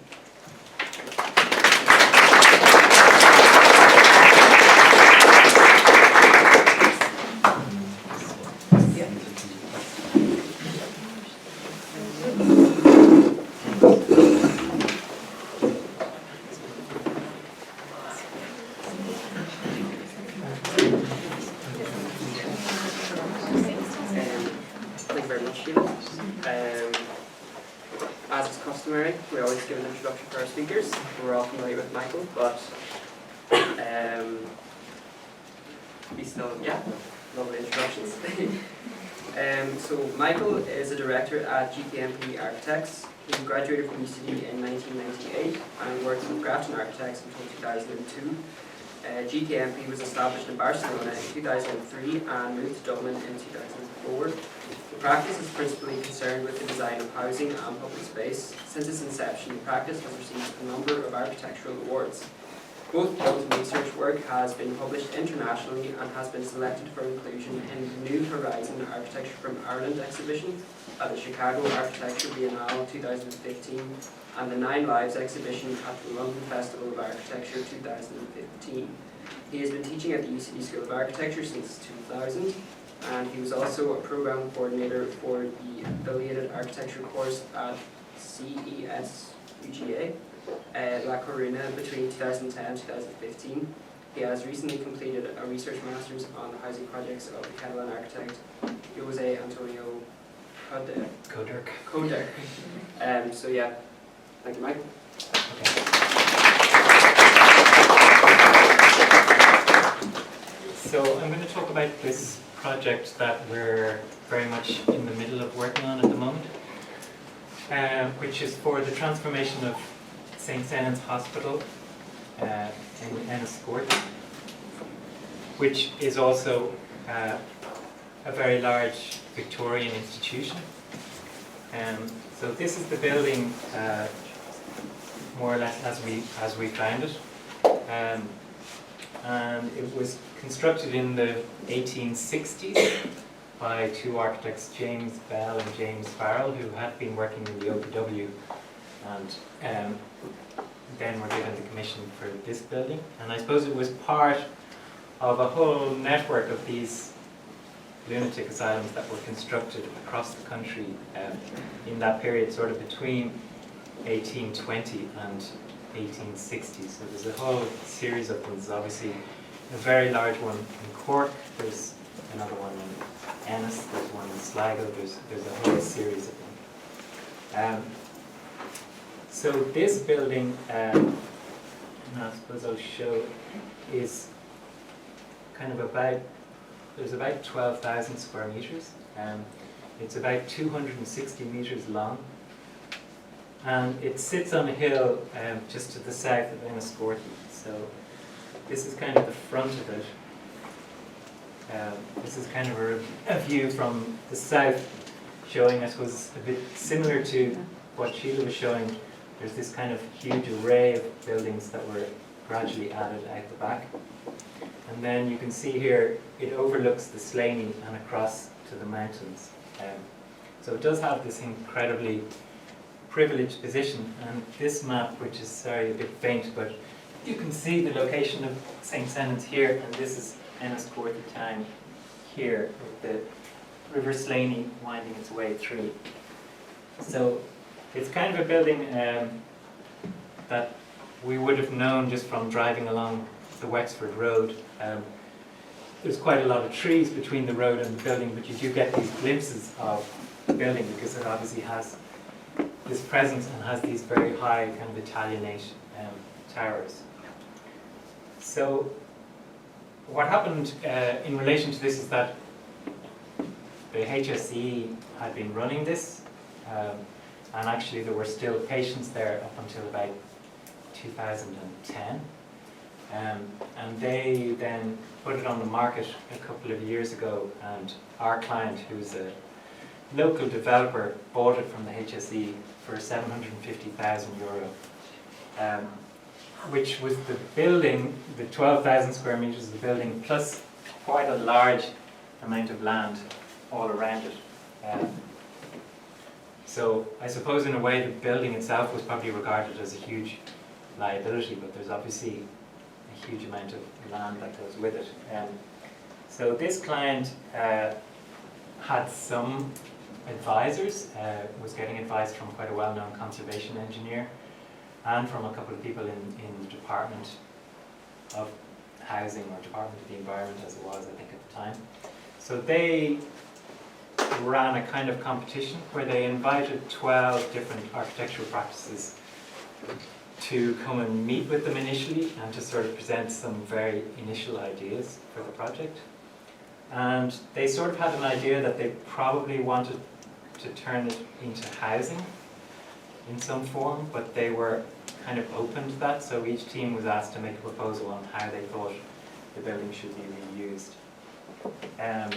Thank you very much, Sheila. As is customary, we always give an introduction to our speakers. We're all familiar with Michael, but he's still, lovely introductions. So Michael is a director at GKMP Architects. He graduated from UCD in 1998 and worked with Grafton Architects until 2002. GKMP was established in Barcelona in 2003 and moved to Dublin in 2004. The practice is principally concerned with the design of housing and public space. Since its inception, the practice has received a number of architectural awards. Both built and research work has been published internationally and has been selected for inclusion in the New Horizon Architecture from Ireland exhibition at the Chicago Architecture Biennale 2015 and the Nine Lives exhibition at the London Festival of Architecture 2015. He has been teaching at the UCD School of Architecture since 2000, and he was also a program coordinator for the affiliated architecture course at CES UGA, La Coruna, between 2010 and 2015. He has recently completed a research master's on the housing projects of the Catalan architect José Antonio Coder. So yeah, thank you, Mike. Okay. So I'm going to talk about this project that we're very much in the middle of working on at the moment, which is for the transformation of St. Senan's Hospital in Enniscorthy, which is also a very large Victorian institution. So this is the building more or less as we found it. And it was constructed in the 1860s by two architects, James Bell and James Farrell, who had been working in the OPW and then were given the commission for this building. And I suppose it was part of a whole network of these lunatic asylums that were constructed across the country in that period, sort of between 1820 and 1860. So there's a whole series of them. There's obviously a very large one in Cork, there's another one in Ennis, there's one in Sligo, there's a whole series of them. So this building, and I suppose I'll show, is kind of there's about 12,000 square meters. It's about 260 meters long. And it sits on a hill just to the south of Enniscorthy. So this is kind of the front of it. This is kind of a view from the south, showing, I suppose, a bit similar to what Sheila was showing. There's this kind of huge array of buildings that were gradually added out the back. And then you can see here, it overlooks the Slaney and across to the mountains. So it does have this incredibly privileged position. And this map, which is, sorry, a bit faint, but you can see the location of St. Senan's here, and this is Enniscorthy town here, with the River Slaney winding its way through. So it's kind of a building that we would have known just from driving along the Wexford Road. There's quite a lot of trees between the road and the building, but you do get these glimpses of the building because it obviously has this presence and has these very high kind of Italianate towers. So what happened in relation to this is that the HSE had been running this, and actually there were still patients there up until about 2010. And they then put it on the market a couple of years ago, and our client, who's a local developer, bought it from the HSE for €750,000, which was the building, the 12,000 square meters of the building, plus quite a large amount of land all around it. So I suppose in a way the building itself was probably regarded as a huge liability, but there's obviously a huge amount of land that goes with it. So this client had some advisors, was getting advice from quite a well-known conservation engineer and from a couple of people in the Department of Housing, or Department of the Environment as it was, I think, at the time. So they ran a kind of competition where they invited 12 different architectural practices to come and meet with them initially and to sort of present some very initial ideas for the project. And they sort of had an idea that they probably wanted to turn it into housing in some form, but they were kind of open to that, so each team was asked to make a proposal on how they thought the building should be reused. And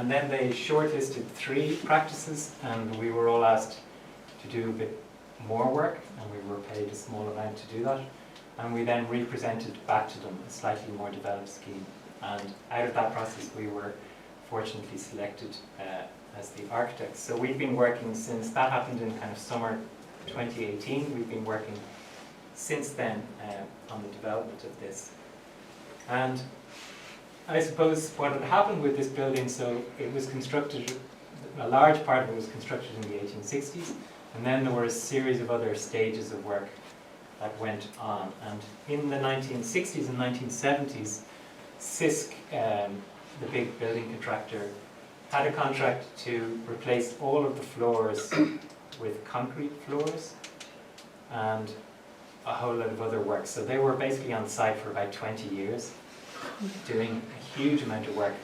then they shortlisted 3 practices, and we were all asked to do a bit more work, and we were paid a small amount to do that. And we then represented back to them a slightly more developed scheme. And out of that process, we were fortunately selected as the architects. So we've been working since that happened in kind of summer 2018. We've been working since then on the development of this. And I suppose what had happened with this building, so it was constructed, a large part of it was constructed in the 1860s, and then there were a series of other stages of work that went on. And in the 1960s and 1970s, CISC, the big building contractor, had a contract to replace all of the floors with concrete floors and a whole lot of other work. So they were basically on site for about 20 years, doing a huge amount of work.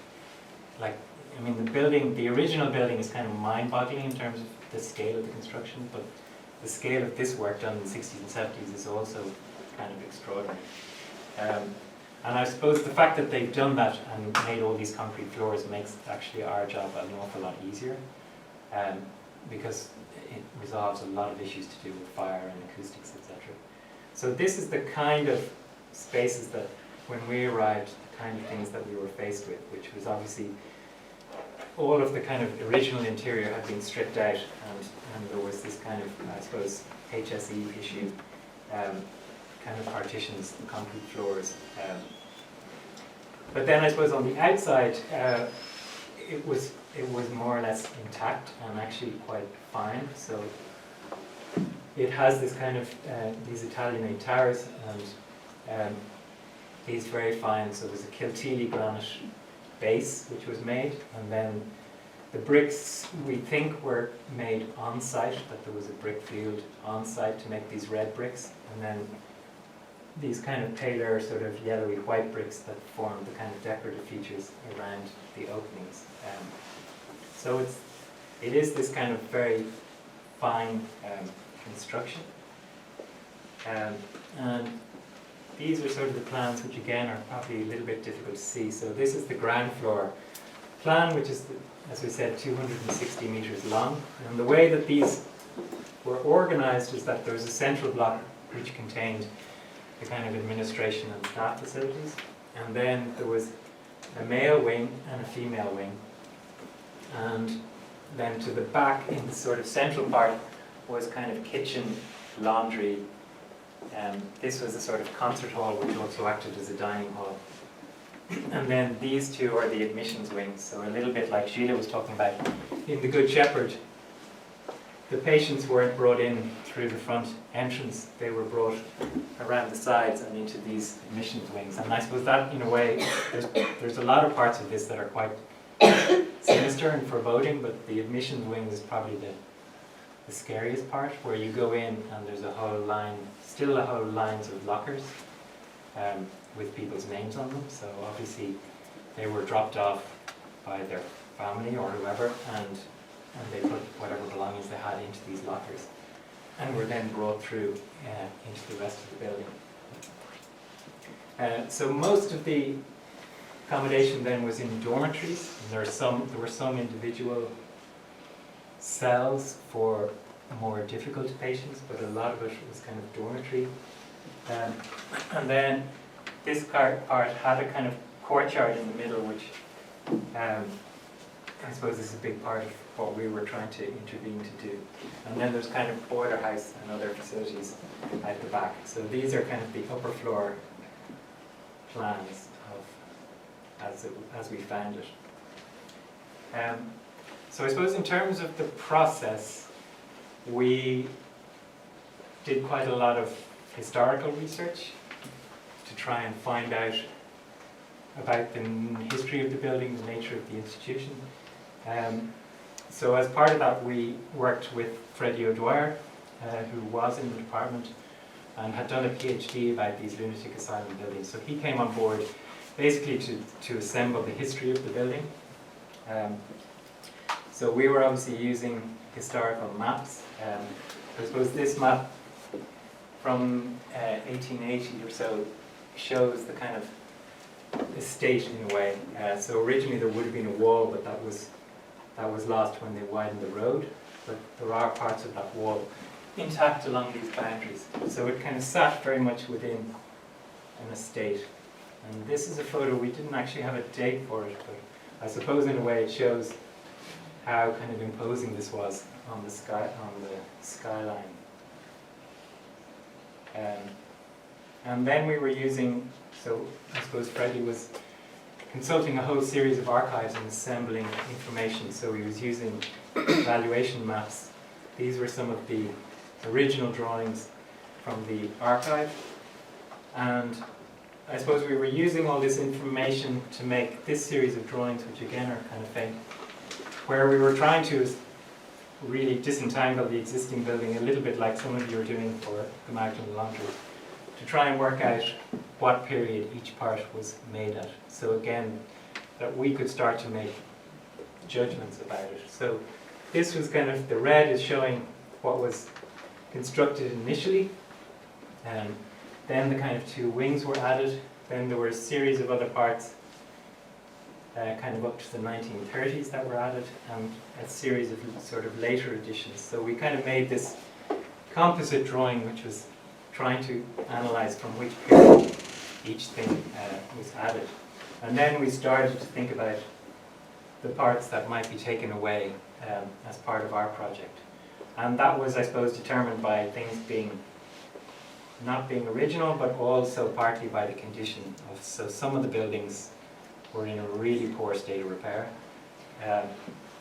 Like, I mean, the original building is kind of mind-boggling in terms of the scale of the construction, but the scale of this work done in the 60s and 70s is also kind of extraordinary. And I suppose the fact that they've done that and made all these concrete floors makes actually our job an awful lot easier, because it resolves a lot of issues to do with fire and acoustics, etc. So this is the kind of spaces that, when we arrived, the kind of things that we were faced with, which was obviously all of the kind of original interior had been stripped out, and there was this kind of, I suppose, HSE issue, kind of partitions, concrete floors. But then I suppose on the outside, it was more or less intact and actually quite fine. So it has this kind of these Italianate towers and these very fine. So there's a Kilteely granite base which was made, and then the bricks we think were made on site. That there was a brick field on site to make these red bricks, and then these kind of paler, sort of yellowy white bricks that form the kind of decorative features around the openings. So it is this kind of very fine construction. And these are sort of the plans, which again are probably a little bit difficult to see. So this is the ground floor plan, which is, as we said, 260 meters long. And the way that these were organized is that there was a central block which contained the kind of administration and staff facilities, and then there was a male wing and a female wing, and then to the back in the sort of central part was kind of kitchen, laundry, and this was a sort of concert hall which also acted as a dining hall. And then these two are the admissions wings, so a little bit like Sheila was talking about in the Good Shepherd. The patients weren't brought in through the front entrance, they were brought around the sides and into these admissions wings. And I suppose that, in a way, there's a lot of parts of this that are quite sinister and foreboding, but the admissions wing is probably the scariest part, where you go in and there's a whole line, still a whole lines of lockers with people's names on them. So obviously they were dropped off by their family or whoever, and they put whatever belongings they had into these lockers, and were then brought through into the rest of the building. So most of the accommodation then was in dormitories, and there were some individual cells for more difficult patients, but a lot of it was kind of dormitory. And then this part had a kind of courtyard in the middle, which I suppose is a big part of what we were trying to intervene to do. And then there's kind of boiler house and other facilities at the back. So these are kind of the upper floor plans of as we found it. So I suppose in terms of the process, we did quite a lot of historical research to try and find out about the history of the building, the nature of the institution. So as part of that, we worked with Freddie O'Dwyer, who was in the department and had done a PhD about these lunatic asylum buildings. So he came on board basically to assemble the history of the building. So we were obviously using historical maps. I suppose this map from 1880 or so shows the kind of estate in a way. So originally there would have been a wall, but that was lost when they widened the road. But there are parts of that wall intact along these boundaries. So it kind of sat very much within an estate. And this is a photo, we didn't actually have a date for it, but I suppose in a way it shows how kind of imposing this was on the skyline. And then we were using, so I suppose Freddie was consulting a whole series of archives and assembling information. So he was using valuation maps. These were some of the original drawings from the archive. And I suppose we were using all this information to make this series of drawings, which again are kind of faint, where we were trying to really disentangle the existing building, a little bit like some of you are doing for the Magdalene Laundry, to try and work out what period each part was made at. So again, that we could start to make judgments about it. So this was kind of, the red is showing what was constructed initially, and then the kind of two wings were added. Then there were a series of other parts kind of up to the 1930s that were added, and a series of sort of later additions. So we kind of made this composite drawing which was trying to analyze from which period each thing was added. And then we started to think about the parts that might be taken away as part of our project. And that was, I suppose, determined by things not being original, but also partly by the condition of, so some of the buildings were in a really poor state of repair.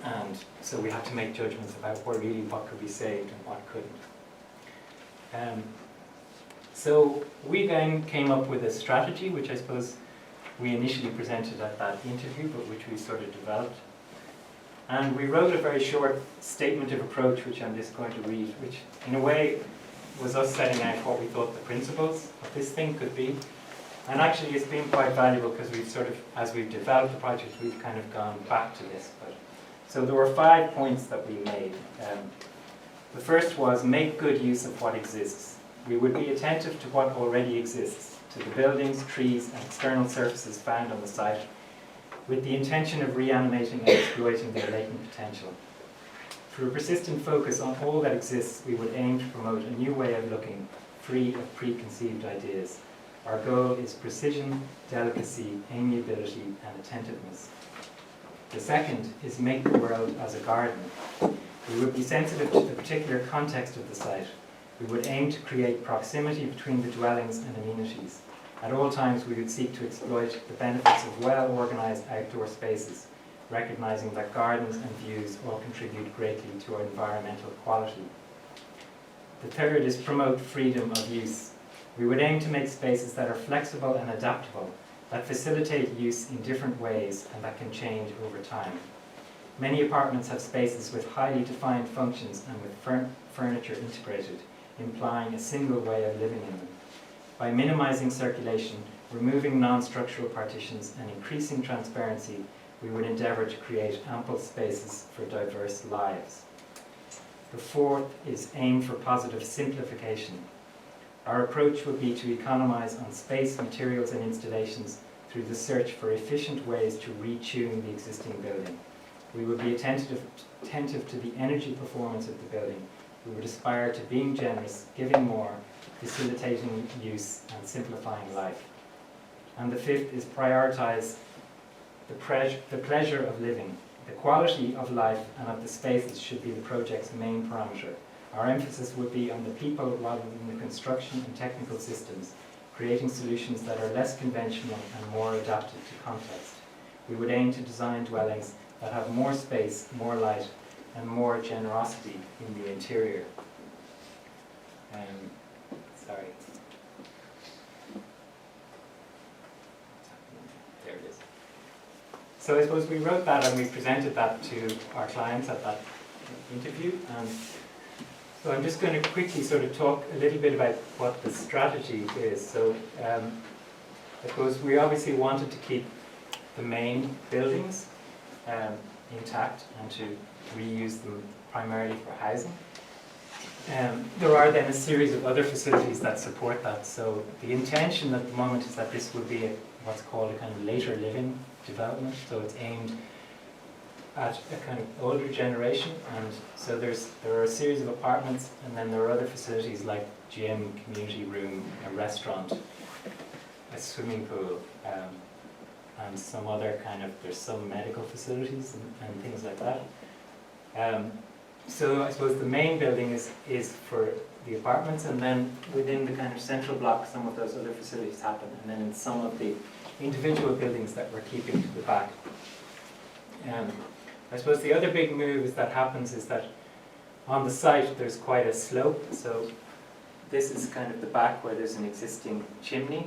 And so we had to make judgments about what could be saved and what couldn't. So we then came up with a strategy, which I suppose we initially presented at that interview, but which we sort of developed. And we wrote a very short statement of approach, which I'm just going to read, which in a way was us setting out what we thought the principles of this thing could be. And actually it's been quite valuable because we've sort of, as we've developed the project, we've kind of gone back to this. So there were 5 points that we made. The first was make good use of what exists. We would be attentive to what already exists, to the buildings, trees and external surfaces found on the site, with the intention of reanimating and exploiting their latent potential. Through a persistent focus on all that exists, we would aim to promote a new way of looking, free of preconceived ideas. Our goal is precision, delicacy, amiability and attentiveness. The second is make the world as a garden. We would be sensitive to the particular context of the site. We would aim to create proximity between the dwellings and amenities. At all times we would seek to exploit the benefits of well-organised outdoor spaces, recognising that gardens and views all contribute greatly to our environmental quality. The third is promote freedom of use. We would aim to make spaces that are flexible and adaptable, that facilitate use in different ways and that can change over time. Many apartments have spaces with highly defined functions and with furniture integrated, implying a single way of living in them. By minimizing circulation, removing non-structural partitions and increasing transparency, we would endeavour to create ample spaces for diverse lives. The fourth is aim for positive simplification. Our approach would be to economize on space, materials and installations through the search for efficient ways to retune the existing building. We would be attentive to the energy performance of the building. We would aspire to being generous, giving more, facilitating use and simplifying life. And the fifth is prioritize the pleasure of living. The quality of life and of the spaces should be the project's main parameter. Our emphasis would be on the people rather than the construction and technical systems, creating solutions that are less conventional and more adapted to context. We would aim to design dwellings that have more space, more light, and more generosity in the interior. Sorry. There it is. So I suppose we wrote that and we presented that to our clients at that interview. And so I'm just going to quickly sort of talk a little bit about what the strategy is. So I suppose we obviously wanted to keep the main buildings intact and to reuse them primarily for housing. There are then a series of other facilities that support that. So the intention at the moment is that this would be what's called a kind of later living development. So it's aimed at a kind of older generation, and so there are a series of apartments, and then there are other facilities like gym, community room, a restaurant, a swimming pool, and some other kind of, there's some medical facilities and things like that. So I suppose the main building is for the apartments, and then within the kind of central block some of those other facilities happen, and then in some of the individual buildings that we're keeping to the back. I suppose the other big move that happens is that on the site there's quite a slope. So this is kind of the back where there's an existing chimney,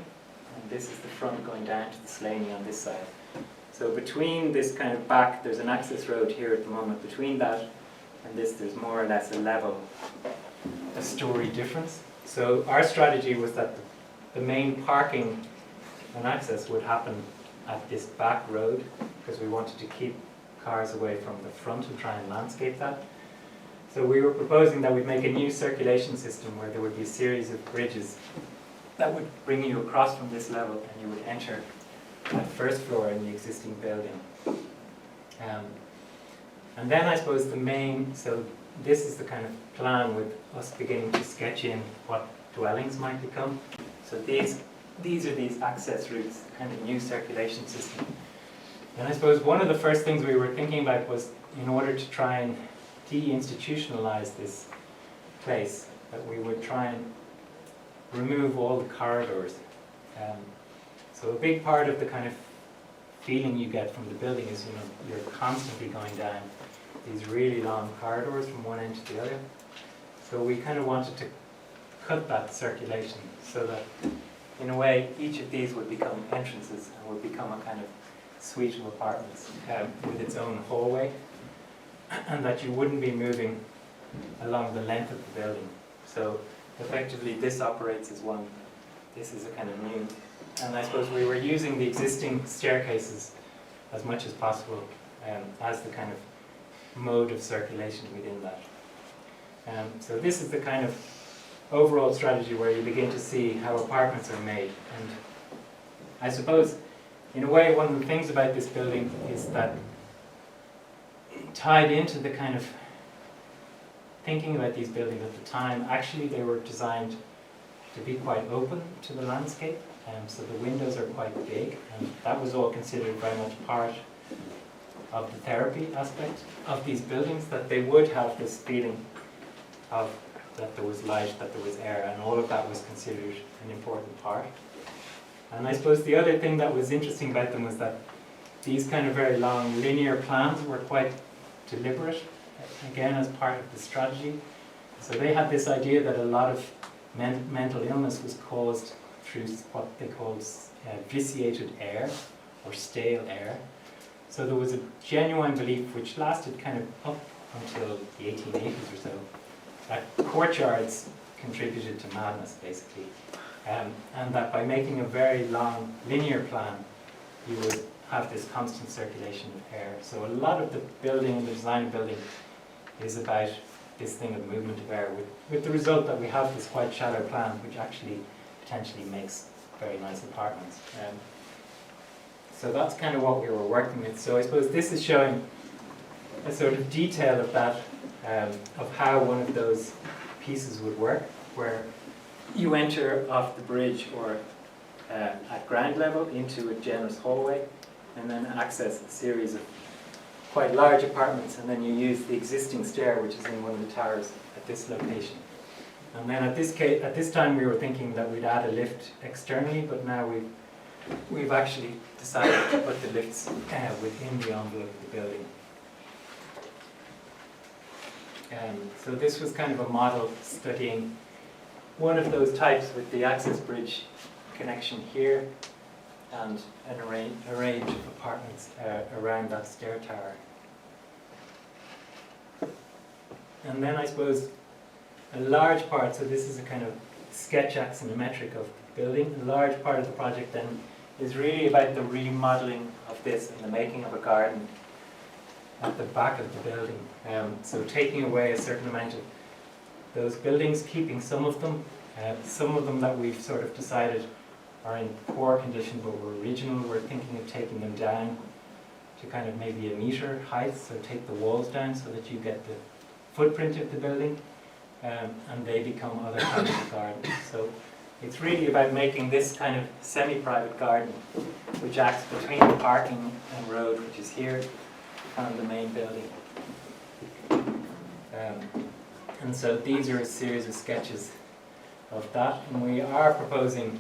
and this is the front going down to the Slaney on this side. So between this kind of back, there's an access road here at the moment. Between that and this, there's more or less a story difference. So our strategy was that the main parking and access would happen at this back road, because we wanted to keep cars away from the front and try and landscape that. So we were proposing that we'd make a new circulation system where there would be a series of bridges that would bring you across from this level, and you would enter that first floor in the existing building. And then I suppose so this is the kind of plan with us beginning to sketch in what dwellings might become. So these these are these access routes, kind of new circulation system. And I suppose one of the first things we were thinking about was, in order to try and deinstitutionalize this place, that we would try and remove all the corridors. So a big part of the kind of feeling you get from the building is, you're constantly going down these really long corridors from one end to the other. So we kind of wanted to cut that circulation so that, in a way, each of these would become entrances and would become a kind of suite of apartments with its own hallway, and that you wouldn't be moving along the length of the building. So effectively this operates as one. This is a kind of new, and I suppose we were using the existing staircases as much as possible as the kind of mode of circulation within that. So this is the kind of overall strategy where you begin to see how apartments are made. And I suppose, in a way, one of the things about this building is that tied into the kind of thinking about these buildings at the time, actually they were designed to be quite open to the landscape, so the windows are quite big, and that was all considered very much part of the therapy aspect of these buildings, that they would have this feeling of that there was light, that there was air, and all of that was considered an important part. And I suppose the other thing that was interesting about them was that these kind of very long linear plans were quite deliberate, again as part of the strategy. So they had this idea that a lot of mental illness was caused through what they called vitiated air or stale air. So there was a genuine belief, which lasted kind of up until the 1880s or so, that courtyards contributed to madness, basically. And that by making a very long linear plan, you would have this constant circulation of air. So a lot of the building, the design of building, is about this thing of movement of air, with the result that we have this quite shallow plan, which actually potentially makes very nice apartments. So that's kind of what we were working with. So I suppose this is showing a sort of detail of that, of how one of those pieces would work, where you enter off the bridge or at ground level into a generous hallway, and then access a series of quite large apartments, and then you use the existing stair, which is in one of the towers at this location. And then at this time we were thinking that we'd add a lift externally, but now we've actually decided to put the lifts within the envelope of the building. So this was kind of a model studying one of those types with the access bridge connection here, and a range of apartments around that stair tower. And then I suppose a large part, so this is a kind of sketch axonometric of the building, a large part of the project then is really about the remodeling of this and the making of a garden at the back of the building. So taking away a certain amount of those buildings, keeping some of them that we've sort of decided are in poor condition but were original. We're thinking of taking them down to kind of maybe a metre height, so take the walls down so that you get the footprint of the building, and they become other kinds of gardens. So it's really about making this kind of semi-private garden, which acts between the parking and road, which is here, and the main building. And so these are a series of sketches of that, and we are proposing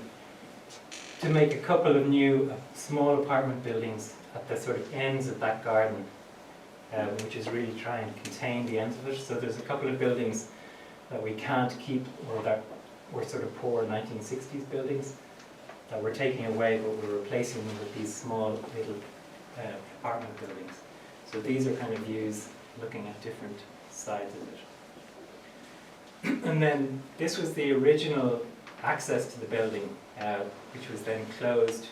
to make a couple of new small apartment buildings at the sort of ends of that garden, which is really trying to contain the ends of it. So there's a couple of buildings that we can't keep, or that were sort of poor 1960s buildings that we're taking away, but we're replacing them with these small little apartment buildings. So these are kind of views looking at different sides of it. And then this was the original access to the building, which was then closed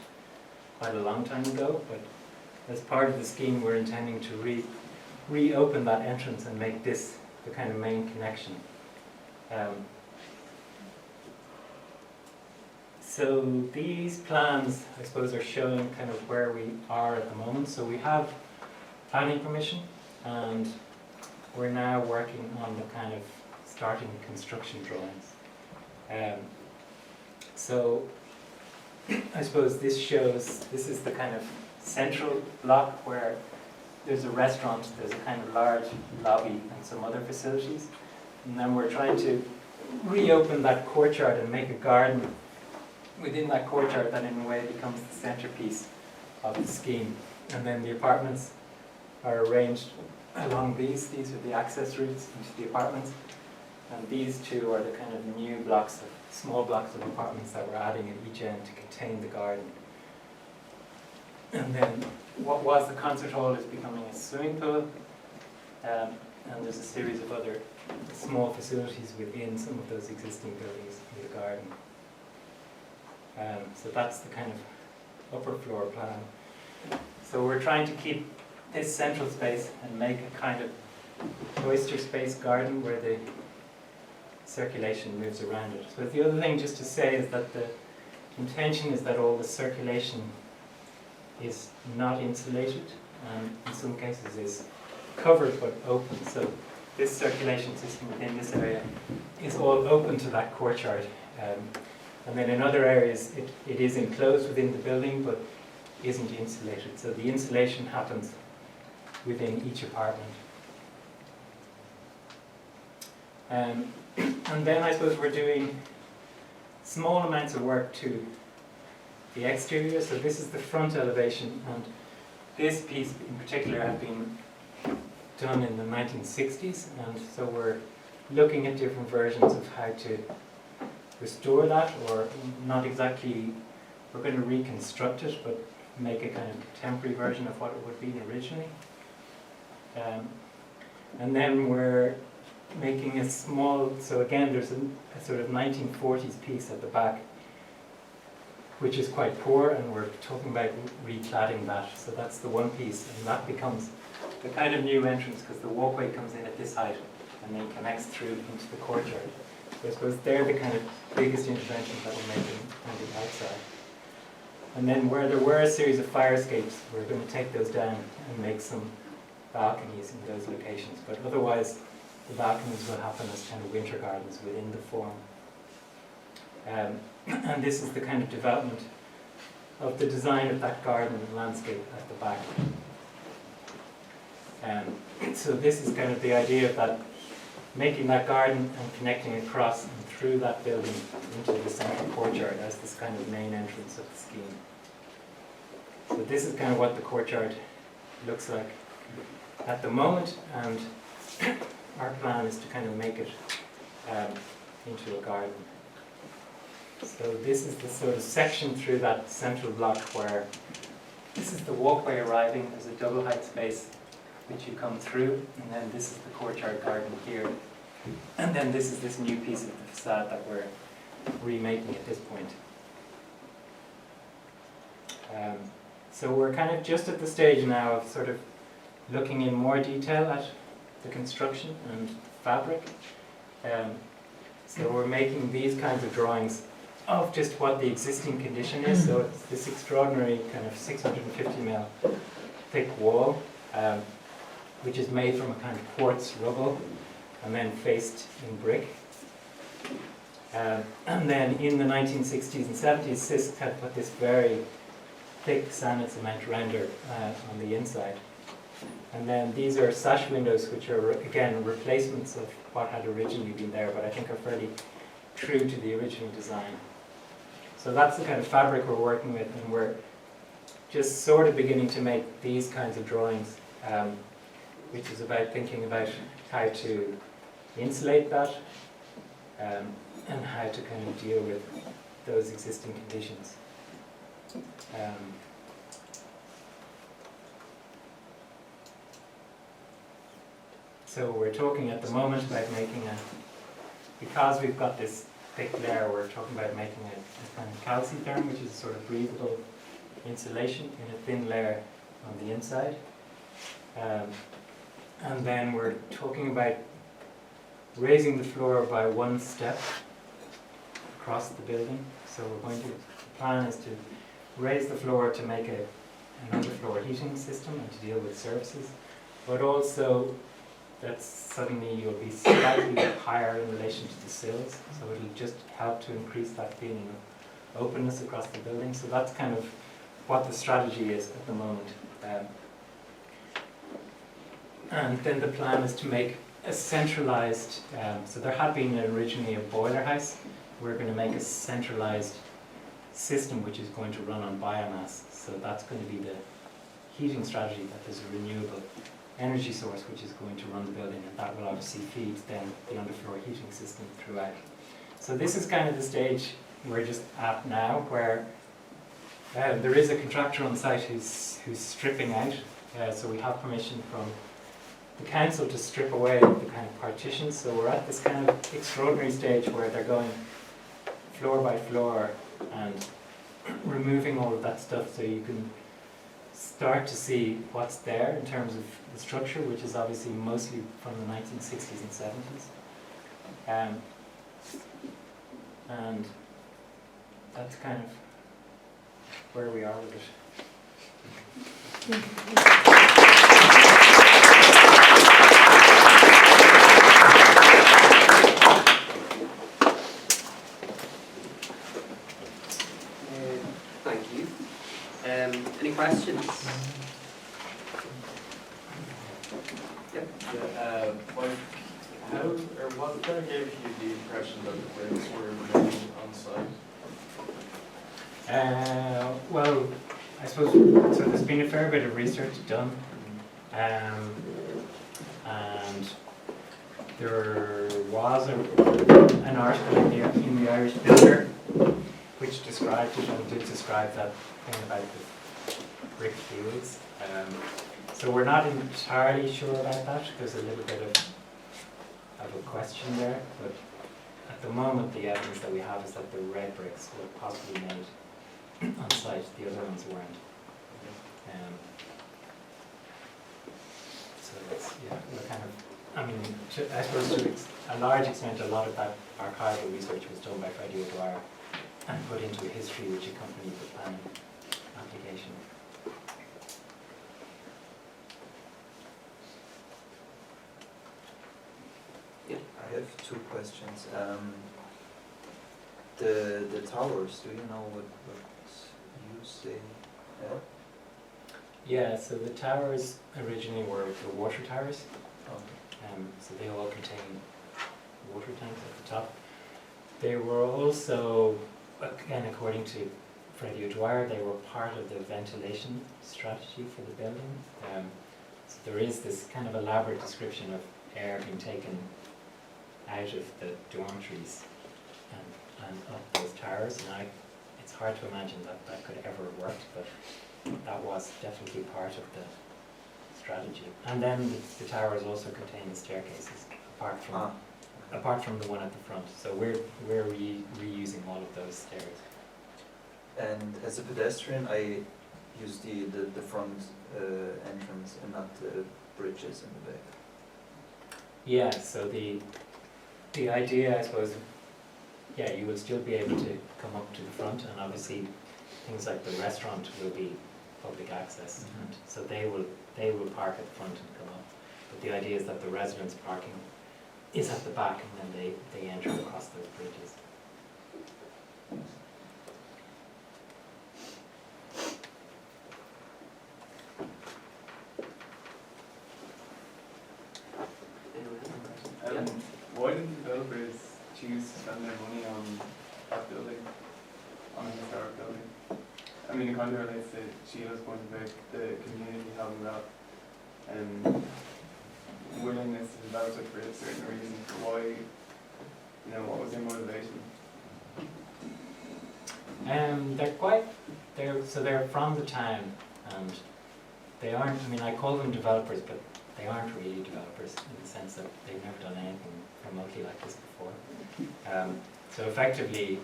quite a long time ago, but as part of the scheme we're intending to reopen that entrance and make this the kind of main connection. So these plans, I suppose, are showing kind of where we are at the moment. So we have planning permission, and we're now working on the kind of starting construction drawings. So I suppose this is the kind of central block where there's a restaurant, there's a kind of large lobby and some other facilities. And then we're trying to reopen that courtyard and make a garden within that courtyard that in a way becomes the centerpiece of the scheme. And then the apartments are arranged along these. These are the access routes into the apartments. And these two are the kind of new blocks, small blocks of apartments that we're adding at each end to contain the garden. And then what was the concert hall is becoming a swimming pool. And there's a series of other small facilities within some of those existing buildings in the garden. So that's the kind of upper floor plan. So we're trying to keep this central space and make a kind of oyster space garden where the circulation moves around it. So the other thing just to say is that the intention is that all the circulation is not insulated, and in some cases is covered but open. So this circulation system within this area is all open to that courtyard. And then in other areas it is enclosed within the building but isn't insulated. So the insulation happens within each apartment. And then I suppose we're doing small amounts of work to the exterior. So this is the front elevation, and this piece in particular had been done in the 1960s, and so we're looking at different versions of how to restore that, or not exactly, we're going to reconstruct it, but make a kind of contemporary version of what it would be originally. And then we're making a small, so again there's a sort of 1940s piece at the back which is quite poor, and we're talking about recladding that. So that's the one piece, and that becomes the kind of new entrance because the walkway comes in at this height and then connects through into the courtyard. So I suppose they're the kind of biggest interventions that we're making on the outside. And then where there were a series of fire escapes, we're going to take those down and make some balconies in those locations. But otherwise, the balconies will happen as kind of winter gardens within the form. And this is the kind of development of the design of that garden landscape at the back. So this is kind of the idea of that, making that garden and connecting across and through that building into the central courtyard as this kind of main entrance of the scheme. So this is kind of what the courtyard looks like at the moment, and our plan is to kind of make it into a garden. So this is the sort of section through that central block where this is the walkway arriving. There's a double height space which you come through, and then this is the courtyard garden here. And then this is this new piece of the facade that we're remaking at this point. So we're kind of just at the stage now of sort of looking in more detail at the construction and fabric. So we're making these kinds of drawings of just what the existing condition is. So it's this extraordinary kind of 650mm thick wall, which is made from a kind of quartz rubble and then faced in brick. And then in the 1960s and 70s, CISC had put this very thick sand and cement render on the inside. And then these are sash windows, which are, again, replacements of what had originally been there, but I think are fairly true to the original design. So that's the kind of fabric we're working with, and we're just sort of beginning to make these kinds of drawings, which is about thinking about how to insulate that and how to kind of deal with those existing conditions. So we're talking at the moment about making because we've got this thick layer, we're talking about making a kind of calcitherm, which is a sort of breathable insulation in a thin layer on the inside. And then we're talking about raising the floor by one step across the building. So the plan is to raise the floor to make an underfloor heating system and to deal with services, but also that suddenly you'll be slightly higher in relation to the sills, so it'll just help to increase that feeling openness across the building. So that's kind of what the strategy is at the moment. And then the plan is to make a centralized, so there had been originally a boiler house. We're going to make a centralized system which is going to run on biomass. So that's going to be the heating strategy, that there's a renewable energy source which is going to run the building, and that will obviously feed then the underfloor heating system throughout. So this is kind of the stage we're just at now, where there is a contractor on site who's stripping out. So we have permission from the council to strip away the kind of partitions. So we're at this kind of extraordinary stage where they're going floor by floor and removing all of that stuff, so you can start to see what's there in terms of the structure, which is obviously mostly from the 1960s and 70s. And that's kind of where we are with it. Thank you. Any questions? Yep. Yeah, how or what kind of gave you the impression that the bricks were remaining on site? Well, I suppose, so there's been a fair bit of research done, and there was an article in the Irish Builder which described it, and did describe that thing about the brick fields. So we're not entirely sure about that. There's a little bit of a question there, but at the moment the evidence that we have is that the red bricks were possibly made on site, the other ones weren't. So that's, yeah, we're kind of, I mean, I suppose to a large extent a lot of that archival research was done by Freddie O'Dwyer and put into a history which accompanied the planning application. I have two questions. The towers, do you know what use they have? Yeah, so the towers originally were the water towers. Okay. So they all contain water tanks at the top. They were also, again according to Freddie O'Dwyer, they were part of the ventilation strategy for the building. So there is this kind of elaborate description of air being taken out of the dormitories and up those towers. And it's hard to imagine that that could ever have worked, but that was definitely part of the strategy. And then the towers also contain the staircases, apart from the one at the front. So we're reusing all of those stairs. And as a pedestrian, I use the front entrance and not the bridges in the back. Yeah, so the idea, I suppose, yeah, you will still be able to come up to the front, and obviously things like the restaurant will be public access, and so they will park at the front and come up. But the idea is that the residents' parking is at the back, and then they enter across those bridges. Why did the developers choose to spend their money on that building, on a historic building? I mean, it kind of relates to Sheila's point about the community having that willingness to develop it for a certain reason. Why, what was their motivation? They're from the town, and they aren't, I mean, I call them developers, but they aren't really developers in the sense that they've never done anything remotely like this before. So effectively,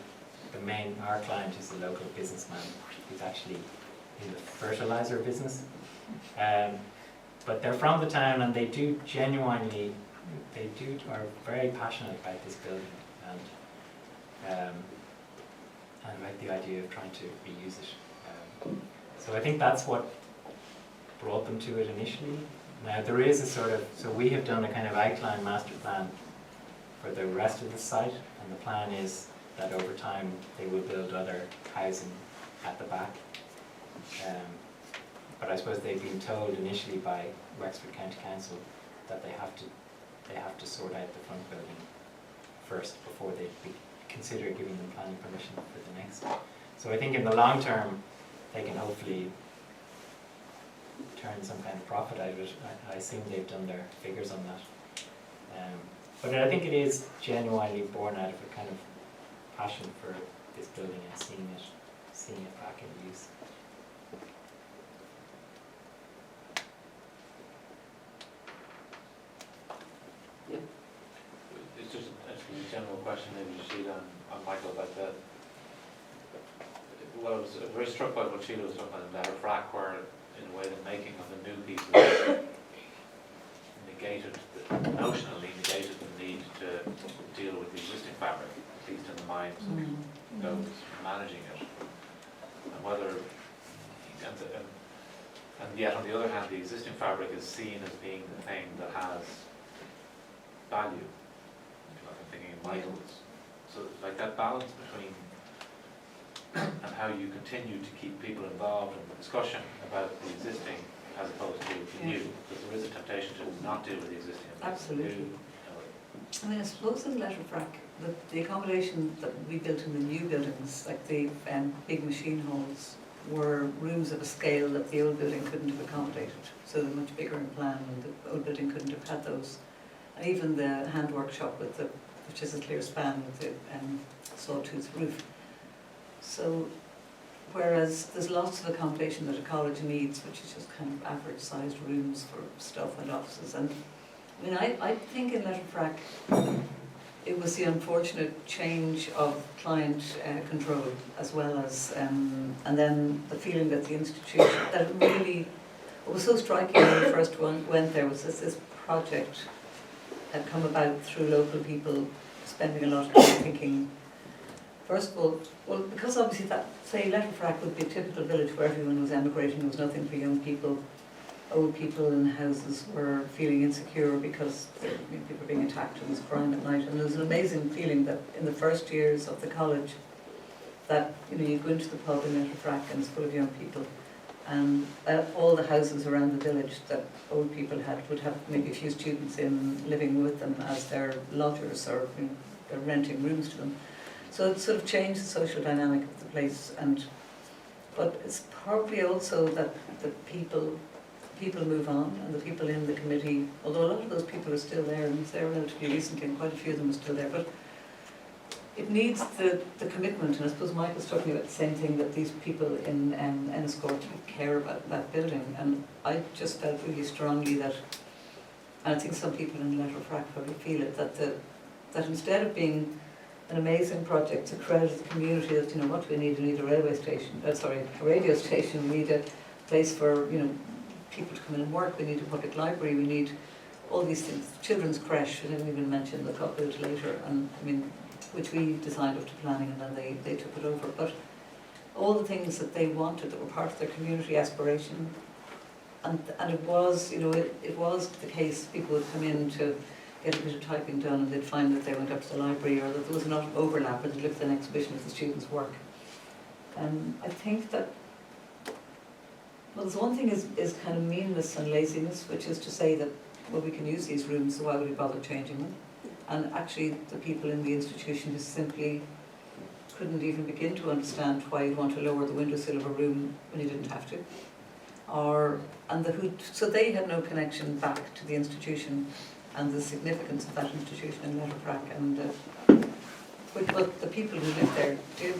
our client is a local businessman who's actually in the fertilizer business. But they're from the town, and they are very passionate about this building, and about the idea of trying to reuse it. So I think that's what brought them to it initially. Now there is a so we have done a kind of outline master plan for the rest of the site, and the plan is that over time they will build other housing at the back. But I suppose they've been told initially by Wexford County Council that they have to sort out the front building first before they consider giving them planning permission for the next. So I think in the long term they can hopefully turn some kind of profit out of it. I assume they've done their figures on that. But I think it is genuinely born out of a kind of passion for this building and seeing it back in use. It's just a general question, maybe to Sheila and Michael, about that. Well, I was very struck by what Sheila was talking about in Letterfrack, where in a way the making of the new pieces notionally negated the need to deal with the existing fabric, at least in the minds of those managing it. And whether, and yet on the other hand, the existing fabric is seen as being the thing that has value. I'm thinking of Michael's. So like that balance between and how you continue to keep people involved in the discussion about the existing as opposed to the new, because there is a temptation to not deal with the existing. Absolutely. I mean, I suppose in Letterfrack, the accommodation that we built in the new buildings, like the big machine halls, were rooms of a scale that the old building couldn't have accommodated. So they're much bigger in plan, and the old building couldn't have had those. And even the hand workshop with which is a clear span with the sawtooth roof. So, whereas there's lots of accommodation that a college needs, which is just kind of average sized rooms for staff and offices. And I mean, I think in Letterfrack, it was the unfortunate change of client control, as well as, and then the feeling that the institution, that it really, what was so striking when we first went there was this project had come about through local people spending a lot of time thinking, first of all, well, because obviously that, say, Letterfrack would be a typical village where everyone was emigrating, there was nothing for young people. Old people in houses were feeling insecure because people were being attacked and there was crime at night. And there was an amazing feeling that in the first years of the college, that you go into the pub in Letterfrack and it's full of young people, and all the houses around the village that old people had would have maybe a few students in living with them as their lodgers, or they're renting rooms to them. So it sort of changed the social dynamic of the place. But it's probably also that the people move on, and the people in the committee, although a lot of those people are still there, and it's there relatively recently, and quite a few of them are still there, but it needs the commitment. And I suppose Mike was talking about the same thing, that these people in Enniscorthy care about that building, and I just felt really strongly that, and I think some people in Letterfrack probably feel it, that instead of being an amazing project to crowd the community, that what do we need? We need a railway station, a radio station, we need a place for people to come in and work, we need a public library, we need all these things. Children's creche, I didn't even mention, the got built later, and I mean, which we designed up to planning, and then they took it over. But all the things that they wanted that were part of their community aspiration, and it was, it was the case. People would come in to get a bit of typing done, and they'd find that they went up to the library, or that there was not an overlap, or they'd look at an exhibition of the students' work. I think that, well, there's one thing is kind of meanness and laziness, which is to say that, well, we can use these rooms, so why would we bother changing them? And actually the people in the institution just simply couldn't even begin to understand why you'd want to lower the windowsill of a room when you didn't have to. So they had no connection back to the institution and the significance of that institution in Letterfrack, but the people who live there do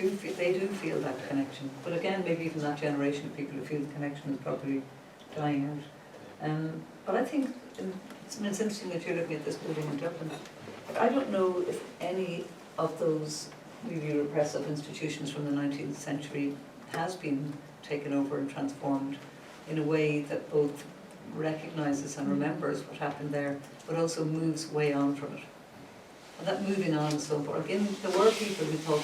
feel that connection. But again, maybe even that generation of people who feel the connection is probably dying out. But I think it's interesting that you're looking at this building in Dublin. But I don't know if any of those really repressive institutions from the 19th century has been taken over and transformed in a way that both recognises and remembers what happened there, but also moves way on from it. And that moving on is so important. Again, there were people who thought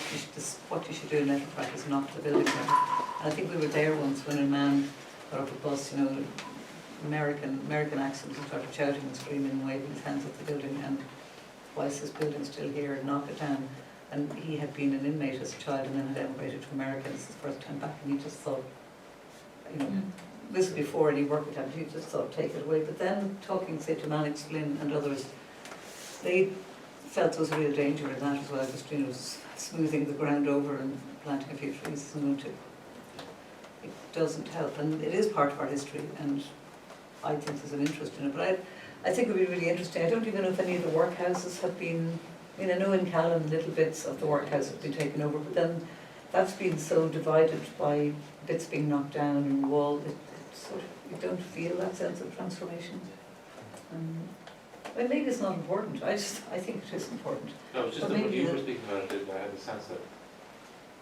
what you should do in Letterfrack is knock the building down. And I think we were there once when a man got off a bus, American accent, and started shouting and screaming and waving his hands at the building, and why is this building still here, knock it down. and he had been an inmate as a child and then had emigrated to America. This is his first time back, and he just thought, you know, this was before any work had happened, he just thought, take it away. But then talking, say, to Mannix Flynn and others, they felt there was a real danger in that as well, just, you know, smoothing the ground over and planting a few trees isn't going to, it doesn't help. And it is part of our history, and I think there's an interest in it. But I think it would be really interesting. I don't even know if any of the workhouses have been, I mean, I know in Callan little bits of the workhouse have been taken over, but then that's been so divided by bits being knocked down and wall, it's sort of, you don't feel that sense of transformation. Well, maybe it's not important. I think it is important. No, it's just But that when maybe you the- were speaking about it, I had the sense that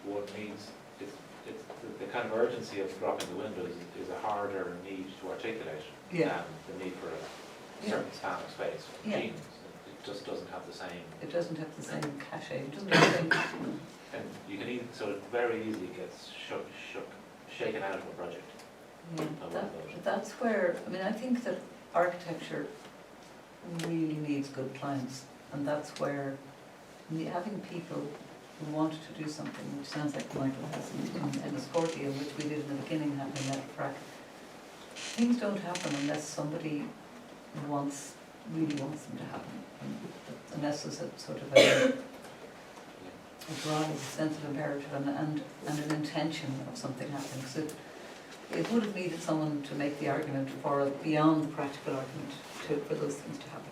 what needs, it's the kind of urgency of dropping the windows is a harder need to articulate Yeah. than the need for a Yeah. certain span of space. For Yeah. machines, it just doesn't have the same, It doesn't have the same cachet. It doesn't have the same. and you can so it very easily gets shaken out of a project. Yeah, that's where, I mean, I think that architecture really needs good clients, and that's where having people who want to do something, which sounds like Michael has in Scorpio, which we did in the beginning, having that frack. Things don't happen unless somebody really wants them to happen, unless there's a sort of a drive, a sense of imperative and an intention of something happening. So it would have needed someone to make the argument for beyond the practical argument for those things to happen.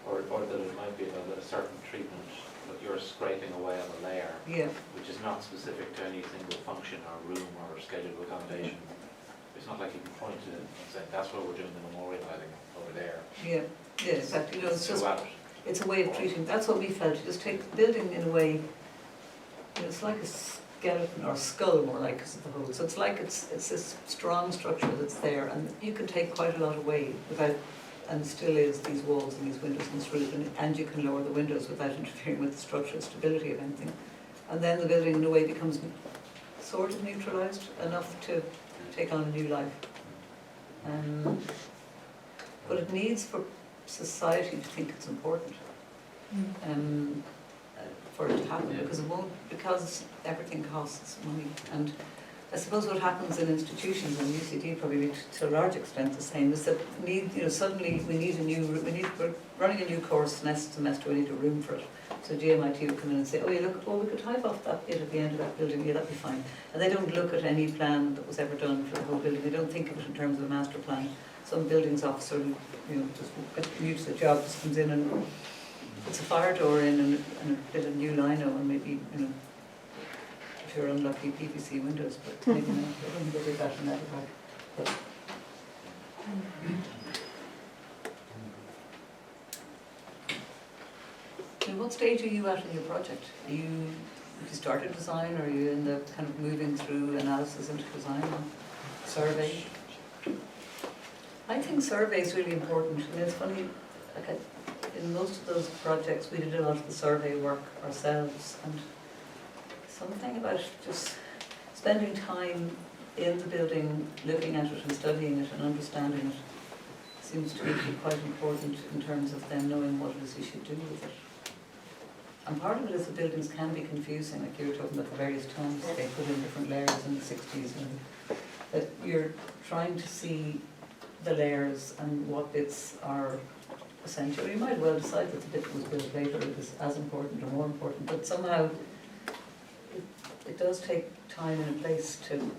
Or that it might be about a certain treatment that you're scraping away on a layer, Yeah, which is not specific to any single function or room or schedule of accommodation. It's not like you can point to it and say, that's what we're doing the memorializing over there. yeah, exactly. You know, it's just, throughout. it's a way of treating, that's what we felt. You just take the building in a way, you know, it's like a skeleton or skull more like, because of the hole. So it's like it's this strong structure that's there, and you can take quite a lot away without, and still is these walls and these windows and this roof, and you can lower the windows without interfering with the structural stability of anything. And then the building in a way becomes sort of neutralised enough to take on a new life. But it needs for society to think it's important. For it to happen, because it won't, because everything costs money. And I suppose what happens in institutions, and UCD probably to a large extent the same, is that suddenly we're running a new course next semester, we need a room for it. So GMIT will come in and say, oh yeah, look, we could type off that bit at the end of that building, yeah, that'd be fine. And they don't look at any plan that was ever done for the whole building, they don't think of it in terms of a master plan. Some buildings officer, just new to the job, just comes in and puts a fire door in and a bit of new lino and maybe, if you're unlucky, PVC windows, but maybe not. I don't think they did that in that regard. And what stage are you at in your project? Have you started design, or are you in the kind of moving through analysis into design or survey? I think survey is really important. I mean, it's funny, like in most of those projects we did a lot of the survey work ourselves, and something about just spending time in the building, looking at it and studying it and understanding it seems to be quite important in terms of then knowing what it is you should do with it. And part of it is the buildings can be confusing, like you were talking about the various tones they put in different layers in the 60s, and that you're trying to see the layers and what bits are essential. You might well decide that the bit that was built later is as important or more important, but somehow it does take time and a place to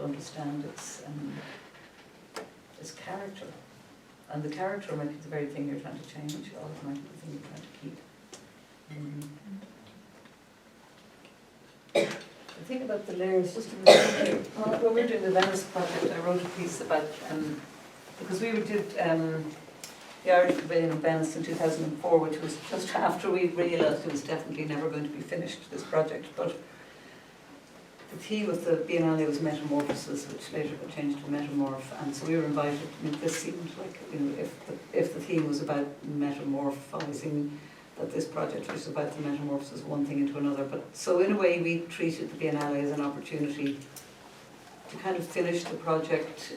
understand its character. And the character might be the very thing you're trying to change, or it might be the thing you're trying to keep. The thing about the layers, just to remember, when we were doing the Venice project, I wrote a piece about, because we did the Irish Pavilion in Venice in 2004, which was just after we realised it was definitely never going to be finished, this project. But the theme of the Biennale was metamorphosis, which later got changed to metamorph, and so we were invited. I mean, this seemed like, if the theme was about metamorphizing, that this project was about the metamorphosis of one thing into another. But so in a way we treated the Biennale as an opportunity to kind of finish the project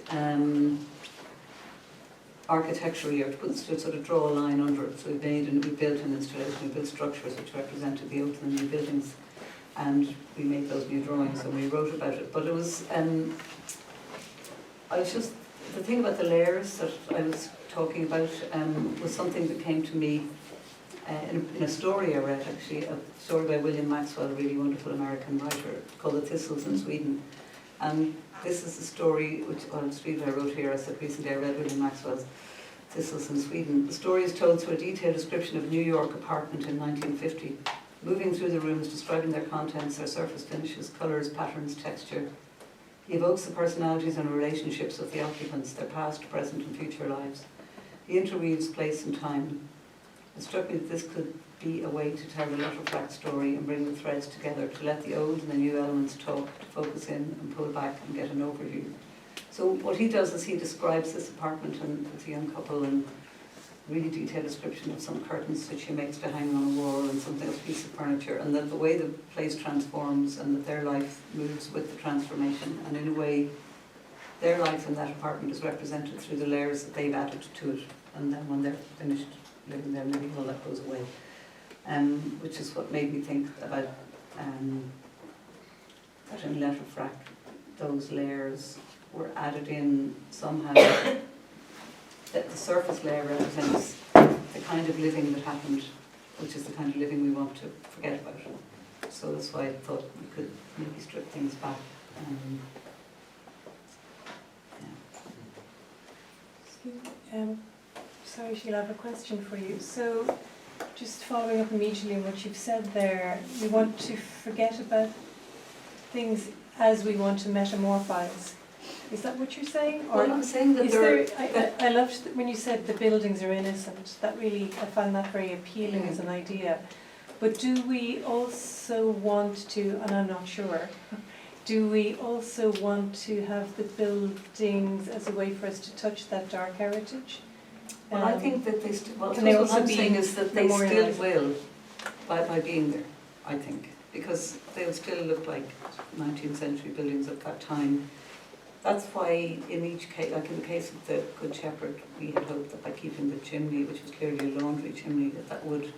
architecturally, or to sort of draw a line under it. So we built an installation, we built structures which represented the old and new buildings, and we made those new drawings and we wrote about it. But it was, the thing about the layers that I was talking about was something that came to me in a story I read, actually, a story by William Maxwell, a really wonderful American writer, called The Thistles in Sweden. And this is a story which, it's really I wrote here. I said recently I read William Maxwell's Thistles in Sweden. The story is told through a detailed description of a New York apartment in 1950, moving through the rooms, describing their contents, their surface finishes, colours, patterns, texture. He evokes the personalities and relationships of the occupants, their past, present and future lives. He interweaves place and time. It struck me that this could be a way to tell the letterfact story and bring the threads together, to let the old and the new elements talk, to focus in and pull back and get an overview. So what he does is he describes this apartment and with a young couple, and really detailed description of some curtains that she makes to hang on a wall and something, a piece of furniture, and that the way the place transforms and that their life moves with the transformation, and in a way their life in that apartment is represented through the layers that they've added to it, and then when they're finished living there, maybe all that goes away. Which is what made me think about that in letterfract those layers were added in somehow. That the surface layer represents the kind of living that happened, which is the kind of living we want to forget about. So that's why I thought we could maybe strip things back. Sorry, Sheila, I have a question for you. So, just following up immediately on what you've said there, we want to forget about things as we want to metamorphise. Is that what you're saying? Or well, I'm saying that I loved when you said the buildings are innocent. That really, I found that very appealing as an idea. But do we also want to, and I'm not sure, do we also want to have the buildings as a way for us to touch that dark heritage? Well, I think that they what I'm saying is that they still will by being there, I think, because they'll still look like 19th century buildings of that time. That's why in each case, like in the case of the Good Shepherd, we had hoped that by keeping the chimney, which was clearly a laundry chimney, that would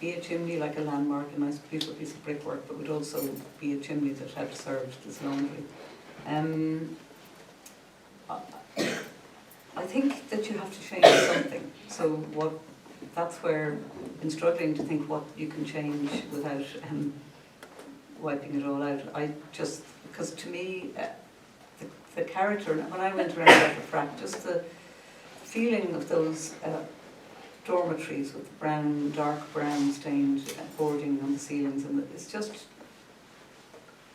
be a chimney like a landmark, a nice beautiful piece of brickwork, but would also be a chimney that had served this laundry. I think that you have to change something. So that's where, in struggling to think what you can change without wiping it all out, because to me, the character, when I went around letterfract, just the feeling of those dormitories with brown, dark brown stained boarding on the ceilings, and it's just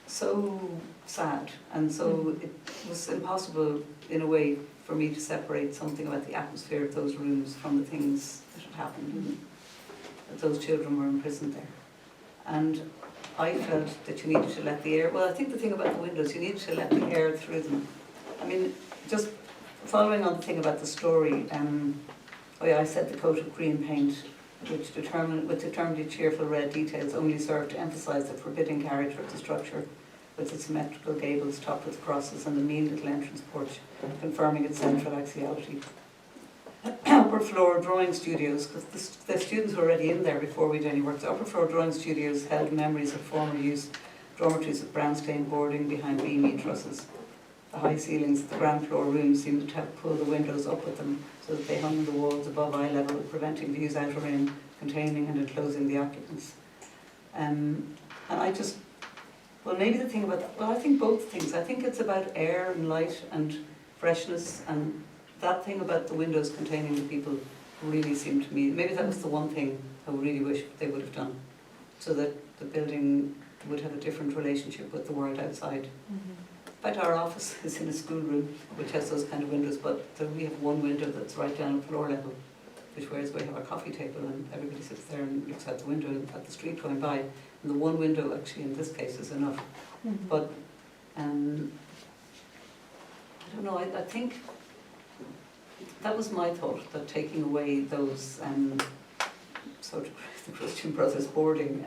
so sad, and so it was impossible in a way for me to separate something about the atmosphere of those rooms from the things that had happened, and that those children were imprisoned there. And I felt that you needed to let the air, well, I think the thing about the windows, you needed to let the air through them. I mean, just following on the thing about the story, I said the coat of green paint, with determinedly cheerful red details, only served to emphasise the forbidding character of the structure, with its symmetrical gables topped with crosses and the mean little entrance porch, confirming its central axiality. Upper floor drawing studios, because the students were already in there before we did any work. The upper floor drawing studios held memories of former use, dormitories with brown stained boarding behind beamy trusses. The high ceilings of the ground floor rooms seemed to have pulled the windows up with them, so that they hung on the walls above eye level, preventing views out or in, containing and enclosing the occupants. And I just, well, maybe the thing about that, well, I think both things. I think it's about air and light and freshness, and that thing about the windows containing the people really seemed to me, maybe that was the one thing I really wish they would have done, so that the building would have a different relationship with the world outside. But our office is in a schoolroom, which has those kind of windows, but we have one window that's right down at floor level, which whereas we have a coffee table and everybody sits there and looks out the window at the street going by. And the one window actually in this case is enough. But I don't know, I think that was my thought, that taking away those sort of the Christian Brothers boarding,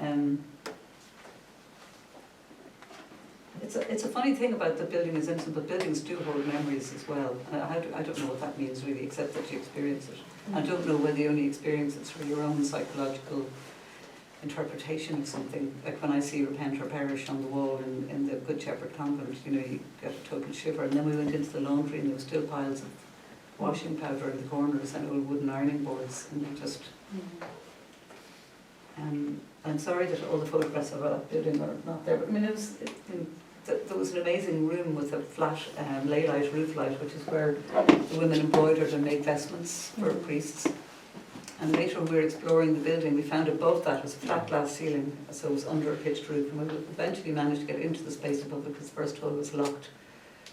It's a funny thing about the building is innocent, but buildings do hold memories as well. I don't know what that means really, except that you experience it. I don't know whether you only experience it through your own psychological interpretation of something. Like when I see Repent or Perish on the wall in the Good Shepherd convent, you know, you get a total shiver. And then we went into the laundry and there were still piles of washing powder in the corners and old wooden ironing boards, and they just... I'm sorry that all the photographs of that building are not there, but I mean, there was an amazing room with a flat lay-light roof light, which is where the women embroidered and made vestments for priests. And later when we were exploring the building, we found above that was a flat glass ceiling, so it was under a pitched roof, and we eventually managed to get into the space above it because the first hole was locked.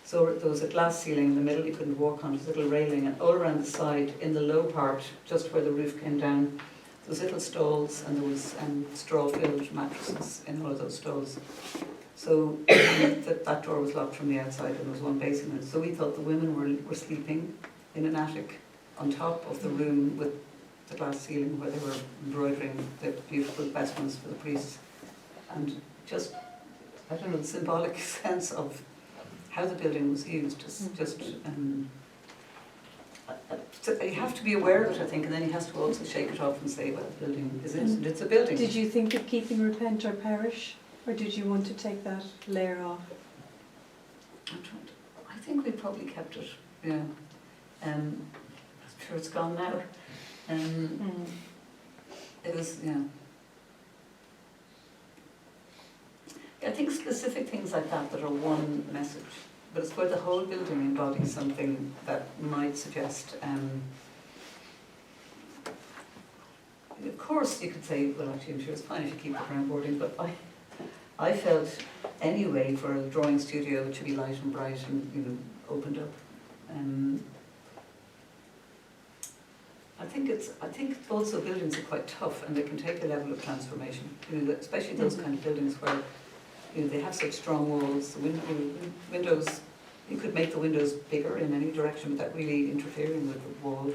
So there was a glass ceiling in the middle you couldn't walk on, there was a little railing, and all around the side, in the low part, just where the roof came down, there was little stalls, and there was straw-filled mattresses in all of those stalls. So that door was locked from the outside, and there was one basement. So we thought the women were sleeping in an attic on top of the room with the glass ceiling where they were embroidering the beautiful vestments for the priests. And just, I don't know, the symbolic sense of how the building was used. You have to be aware of it, I think, and then you have to also shake it off and say, well, the building is innocent. It's a building. Did you think of keeping Repent or Perish, or did you want to take that layer off? I think we probably kept it, yeah. I'm sure it's gone now. It was, yeah. I think specific things like that are one message, but it's where the whole building embodies something that might suggest, of course you could say, well actually I'm sure it's fine if you keep the groundboarding, but I felt anyway for a drawing studio it should be light and bright and, you know, opened up. I think also buildings are quite tough and they can take a level of transformation, you know, especially those kind of buildings where, you know, they have such strong walls. The windows, you could make the windows bigger in any direction without really interfering with the wall.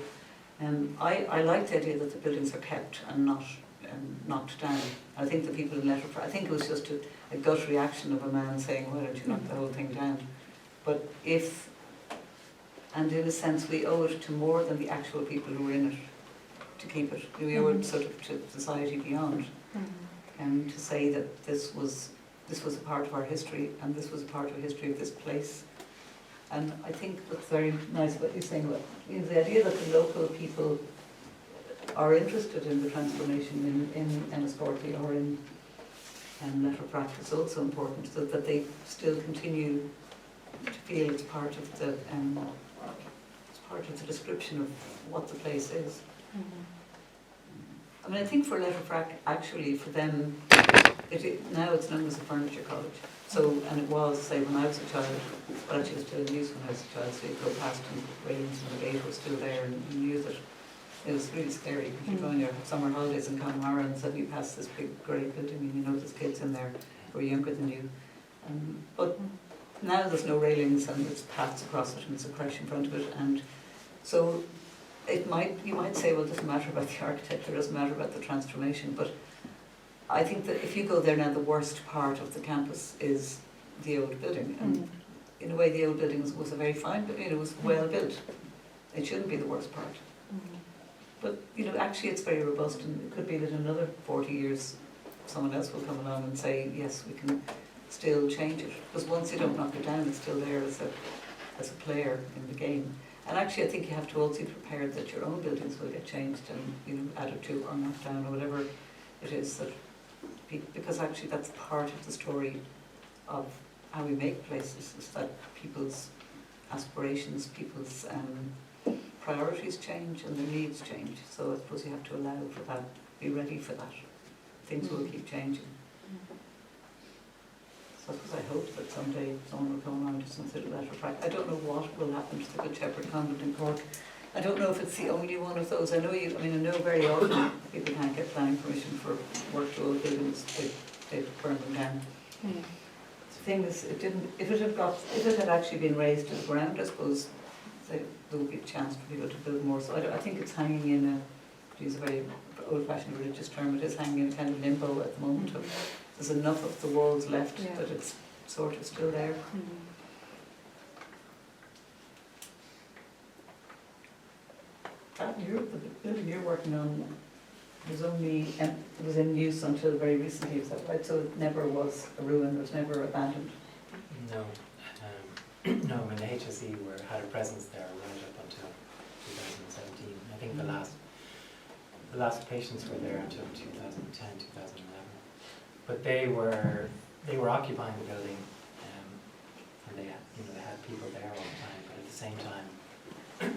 I like the idea that the buildings are kept and not knocked down. I think the people in Letterford, I think it was just a gut reaction of a man saying, why don't you knock the whole thing down? But and in a sense we owe it to more than the actual people who were in it to keep it. We owe it sort of to society beyond, and to say that this was a part of our history and this was a part of the history of this place. And I think what's very nice about you saying, well, you know, the idea that the local people are interested in the transformation in Enniscorthy or in Letterford is also important, so that they still continue to feel it's part of the description of what the place is. I mean, I think for Letterford, actually, for them, now it's known as a furniture college. So, and it was, say, when I was a child, well, actually it was still in use when I was a child, so you go past and the railings and the gate was still there, and you knew that it was really scary. If you go on your summer holidays in Connemara and suddenly you pass this big grey building and you know there's kids in there who are younger than you. But now there's no railings and there's paths across it and it's a crash in front of it, and so you might say, well, it doesn't matter about the architecture, it doesn't matter about the transformation, but I think that if you go there now, the worst part of the campus is the old building, and in a way the old building was a very fine, but it was well built. It shouldn't be the worst part. But you know, actually it's very robust, and it could be that in another 40 years someone else will come along and say, yes, we can still change it. Because once you don't knock it down, it's still there as a player in the game. And actually I think you have to also be prepared that your own buildings will get changed and, you know, added to or knocked down or whatever it is that, because actually that's part of the story of how we make places, is that people's aspirations, people's priorities change and their needs change. So I suppose you have to allow for that, be ready for that. Things will keep changing. So I suppose I hope that someday someone will come along to consider that a fact. I don't know what will happen to the Good Shepherd Convent in Cork. I don't know if it's the only one of those. I know very often people can't get planning permission for work to old buildings. They burn them down. The thing is, if it had actually been raised to the ground, I suppose there would be a chance for people to build more. So I think it's hanging in to use a very old-fashioned religious term, it is hanging in kind of limbo at the moment. There's enough of the walls left that it's sort of still there. The building you're working on was only, it was in use until very recently, is that right? So it never was a ruin, it was never abandoned? No. No, I mean, the HSE had a presence there right up until 2017. I think the last patients were there until 2010, 2011. But they were occupying the building, and they had people there all the time. But at the same time,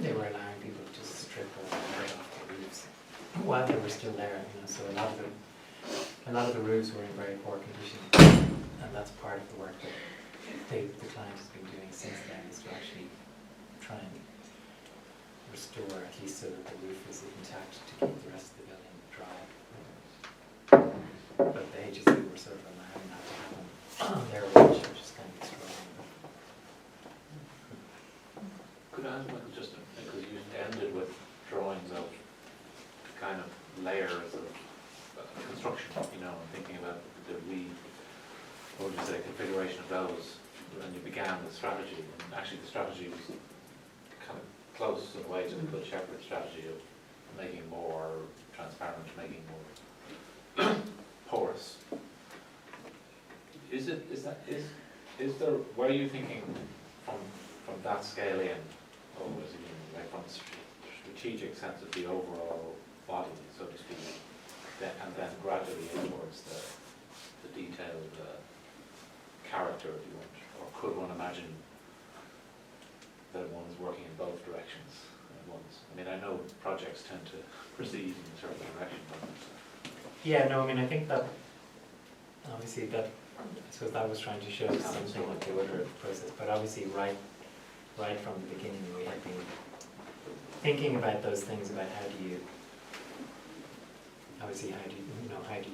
they were allowing people to just strip all the dirt off the roofs while they were still there. So a lot of the roofs were in very poor condition, and that's part of the work that the client has been doing since then, is to actually try and restore, at least so that the roof is intact, to keep the rest of the building dry. But the HSE were sort of allowing that to happen on their watch, which is kind of extraordinary. Could I ask, Michael, just because you ended with drawings of kind of layers of construction, and thinking about what would you say, configuration of those, and you began the strategy, and actually the strategy was kind of close in a way to the Good Shepherd strategy of making more transparent, making more porous. Were you thinking from that scale in, or was it like from strategic sense of the overall body, so to speak, and then gradually in towards the detailed character, if you want, or could one imagine that one is working in both directions at once? I mean, I know projects tend to proceed in a certain direction, but Yeah, no, I mean, I think that, obviously, I suppose that was trying to show something of the order of the process, but obviously right from the beginning we had been thinking about those things, about how do you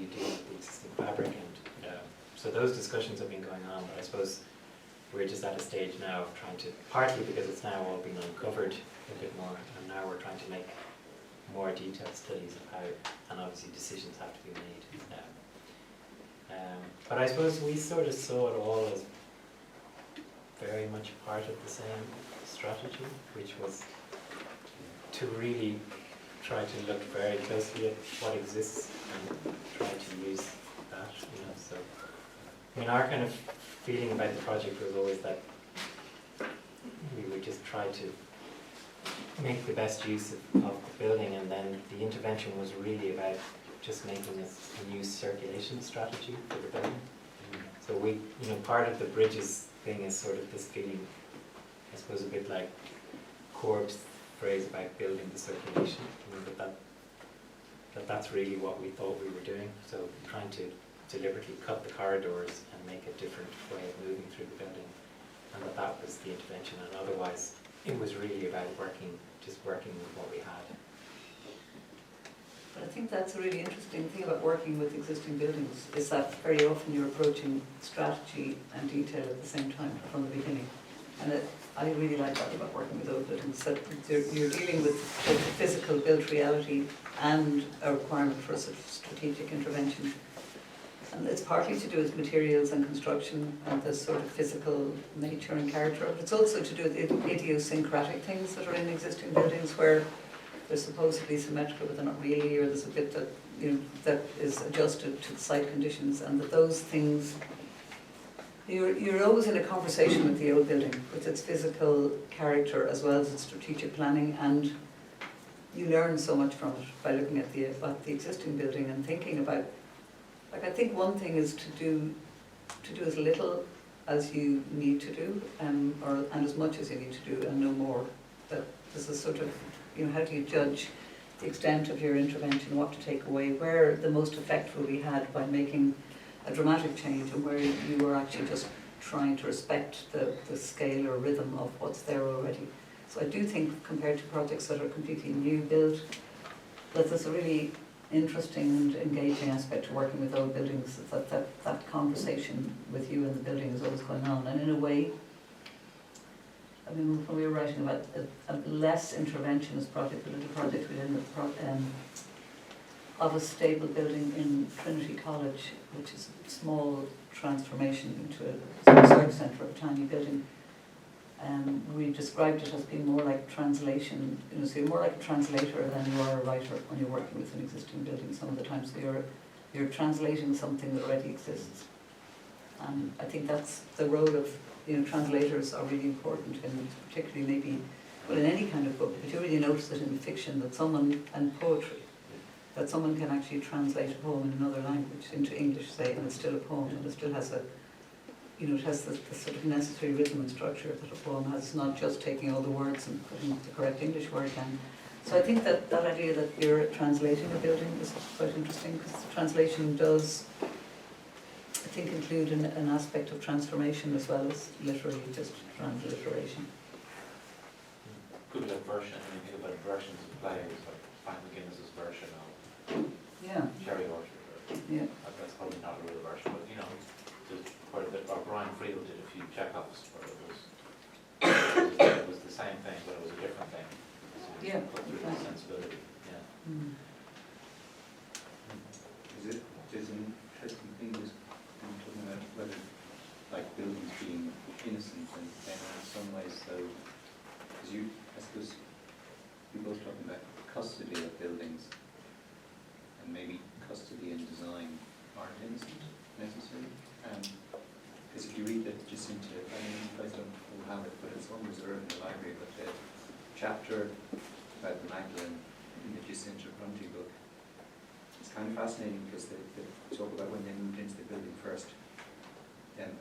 deal with the existing fabric, and so those discussions have been going on, but I suppose we're just at a stage now of trying to, partly because it's now all been uncovered a bit more, and now we're trying to make more detailed studies of how, and obviously decisions have to be made. But I suppose we sort of saw it all as very much part of the same strategy, which was to really try to look very closely at what exists and try to use that, so. I mean, our kind of feeling about the project was always that we would just try to make the best use of the building, and then the intervention was really about just making a new circulation strategy for the building. So we, part of the bridges thing is sort of this feeling, I suppose, a bit like Corb's phrase about building the circulation. That's really what we thought we were doing. So trying to deliberately cut the corridors and make a different way of moving through the building, and that was the intervention. And otherwise, it was really about working with what we had. But I think that's a really interesting thing about working with existing buildings, is that very often you're approaching strategy and detail at the same time from the beginning. And I really like that about working with old buildings, that you're dealing with the physical built reality and a requirement for a sort of strategic intervention. And it's partly to do with materials and construction and the sort of physical nature and character, but it's also to do with idiosyncratic things that are in existing buildings where they're supposedly symmetrical but they're not really, or there's a bit that that is adjusted to the site conditions, and that those things, you're always in a conversation with the old building, with its physical character as well as its strategic planning, and you learn so much from it by looking at the existing building and thinking about. Like, I think one thing is to do as little as you need to do, and as much as you need to do, and no more. That there's a sort of, how do you judge the extent of your intervention, what to take away, where the most effect will be had by making a dramatic change, and where you are actually just trying to respect the scale or rhythm of what's there already. So I do think, compared to projects that are completely new built, that there's a really interesting and engaging aspect to working with old buildings, that conversation with you and the building is always going on. And in a way, I mean, when we were writing about a less interventionist project, a little project within the of a stable building in Trinity College, which is a small transformation into a research centre of a tiny building. We described it as being more like translation, so you're more like a translator than you are a writer when you're working with an existing building some of the time. So you're translating something that already exists. And I think that's the role of, translators are really important, in particularly maybe, well, in any kind of book, but you really notice it in fiction that someone, and poetry, that someone can actually translate a poem in another language into English, say, and it's still a poem, and it still has it has the sort of necessary rhythm and structure that a poem has. It's not just taking all the words and putting the correct English word in. So I think that idea that you're translating a building is quite interesting, because the translation does, I think, include an aspect of transformation as well as literally just transliteration. Could be like version, when you think about versions of plays, like Frank McGuinness's version of Cherry Orchard. Yeah. That's probably not a real version, but there's quite a bit. Or Brian Friel did a few Chekhovs where it was the same thing, but it was a different thing. So Yeah. put through the sensibility. Yeah. There's an interesting thing is talking about whether, like, buildings being innocent, and then in some ways, though, because I suppose you're both talking about custody of buildings, and maybe custody and design aren't innocent necessarily. Because if you read the Jacinta, I mean, you guys don't all have it, but it's on reserve in the library, but the chapter about the Magdalene in the Jacinta Brunty book, it's kind of fascinating because they talk about when they moved into the building first,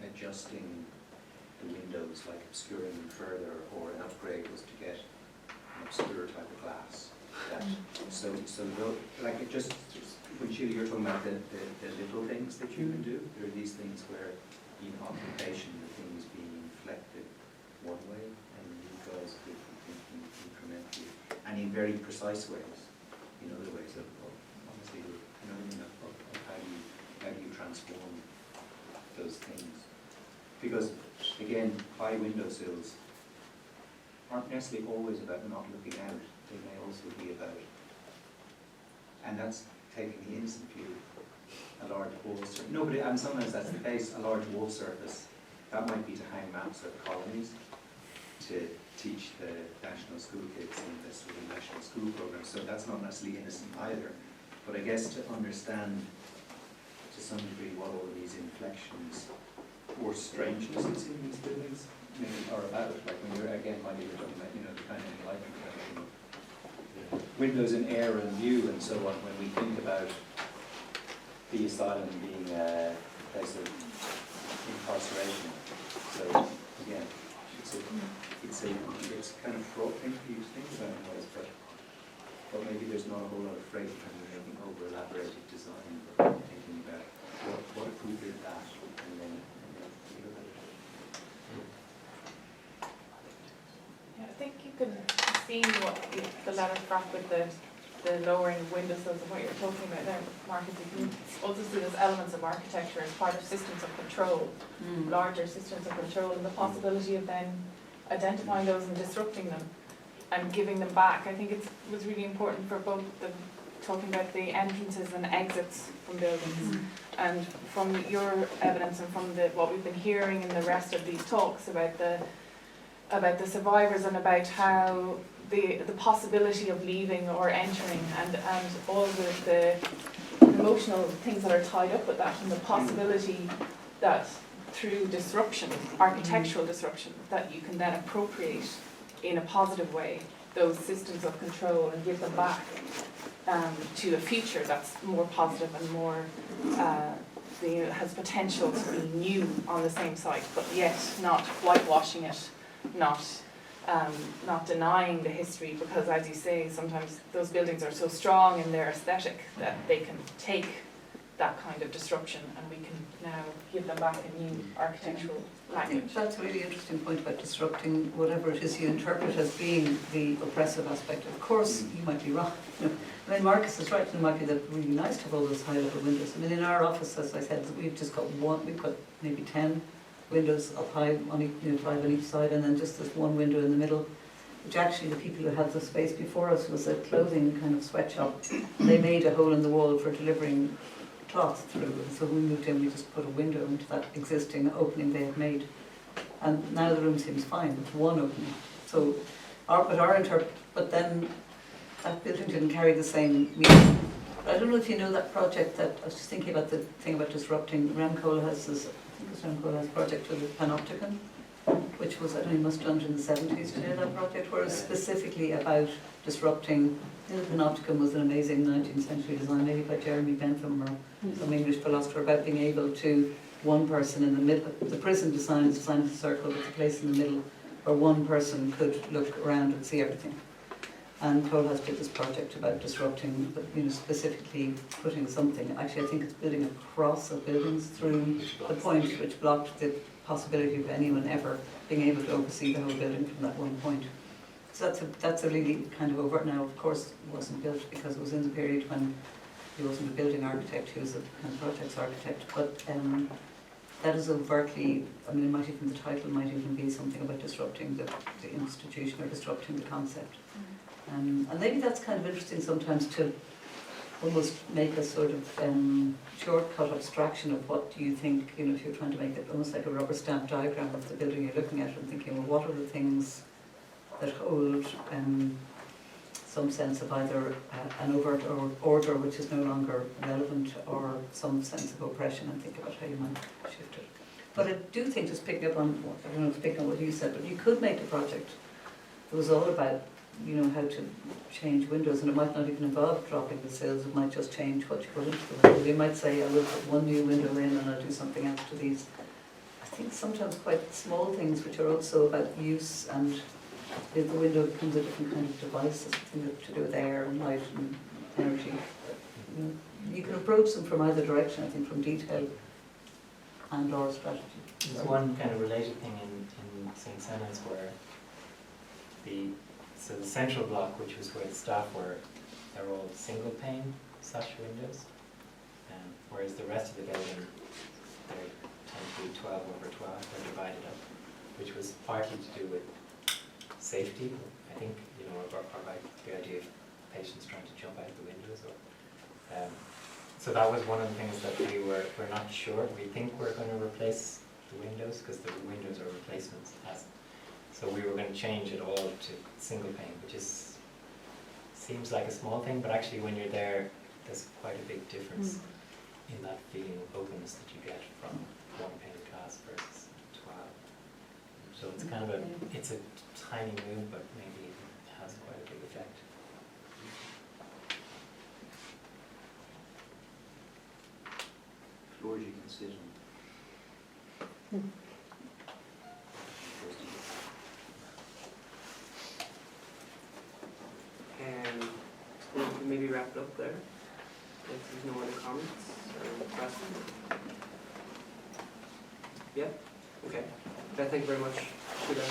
adjusting the windows, like obscuring them further, or an upgrade was to get an obscure type of glass. So like it just when Sheila, you're talking about the little things that you can do, there are these things where in occupation the thing is being inflected one way, and you guys keep thinking incrementally and in very precise ways, in other ways of honestly, of how do you transform those things? Because again, high windowsills aren't necessarily always about not looking out. They may also be about, and that's taking the innocent view, a large wall surface. No, but and sometimes that's the case. A large wall surface, that might be to hang maps of colonies, to teach the national school kids in the sort of national school program. So that's not necessarily innocent either. But I guess to understand to some degree what all of these inflections or strangenesses in these buildings are about. Like when you're again, like you were talking about, the kind of enlightenment, windows and air and view and so on. When we think about the asylum being a place of incarceration, so again, it's kind of fraught thing for you to think about in ways, but maybe there's not a whole lot of freight when you're making over elaborated design, but thinking about what if we did that, and then think about it. Yeah, I think you can see what the letter frack with the lowering windowsills and what you're talking about there, Marcus. You can also see those elements of architecture as part of systems of control, larger systems of control, and the possibility of then identifying those and disrupting them and giving them back. I think it was really important for both the talking about the entrances and exits from buildings, and from your evidence and from what we've been hearing in the rest of these talks about the survivors and about how the possibility of leaving or entering and all the emotional things that are tied up with that, and the possibility that through disruption, architectural disruption, that you can then appropriate in a positive way those systems of control and give them back to a future that's more positive and more has potential to be new on the same site, but yet not whitewashing it, not denying the history, because as you say, sometimes those buildings are so strong in their aesthetic that they can take that kind of disruption and we can now give them back a new architectural I think language. that's a really interesting point about disrupting whatever it is you interpret as being the oppressive aspect. Of course, you might be wrong. I mean, Marcus is right, it might be really nice to have all those high level windows. I mean, in our office, as I said, we've just got we've got maybe 10 windows up high, on 5 on each side, and then just this one window in the middle. which actually the people who had the space before us was a clothing kind of sweatshop. They made a hole in the wall for delivering cloth through, and so when we moved in we just put a window into that existing opening they had made. And now the room seems fine, it's one opening. So, but then that building didn't carry the same meaning. I don't know if you know that project that, I was just thinking about the thing about disrupting, Remco has this, I think it's Remco has a project with the Panopticon, which was, I don't know, you must have done it in the 70s to do that project, where it was specifically about disrupting, the Panopticon was an amazing 19th century design, maybe by Jeremy Bentham or some English philosopher, about being able to, one person in the middle, the prison designed a circle with a place in the middle where one person could look around and see everything. And Cole has did this project about disrupting, but specifically putting something, actually I think it's building a cross of buildings through the point which blocked the possibility of anyone ever being able to oversee the whole building from that one point. So that's a really kind of overt. Now, of course, it wasn't built because it was in the period when he wasn't a building architect, he was a kind of projects architect, but that is overtly, I mean, the title might even be something about disrupting the institution or disrupting the concept. And maybe that's kind of interesting sometimes to almost make a sort of shortcut abstraction of what do you think, if you're trying to make it almost like a rubber stamp diagram of the building you're looking at and thinking, well, what are the things that hold some sense of either an overt order which is no longer relevant or some sense of oppression, and think about how you might shift it. But I do think, just picking up on, I don't know if picking on what you said, but you could make a project that was all about how to change windows, and it might not even involve dropping the sills, it might just change what you put into the window. You might say, I will put one new window in and I'll do something else to these. I think sometimes quite small things which are also about use, and if the window becomes a different kind of device, it's something to do with air and light and energy. You can approach them from either direction, I think, from detail and or strategy. There's one kind of related thing in St. Senna's where the central block, which was where the staff were, they're all single pane sash windows, whereas the rest of the building, they tend to be 12 over 12, they're divided up, which was partly to do with safety, I think, or like the idea of patients trying to jump out the windows. So that was one of the things that we're not sure. We think we're going to replace the windows because the windows are replacements. So we were going to change it all to single pane, which seems like a small thing, but actually when you're there, there's quite a big difference in that feeling of openness that you get from one pane of glass versus 12. So it's kind of it's a tiny move, but maybe it has quite a big effect. Floors you can sit on. We can maybe wrap it up there if there's no other comments or questions. Yeah? Okay. Thank you very much, Sheila.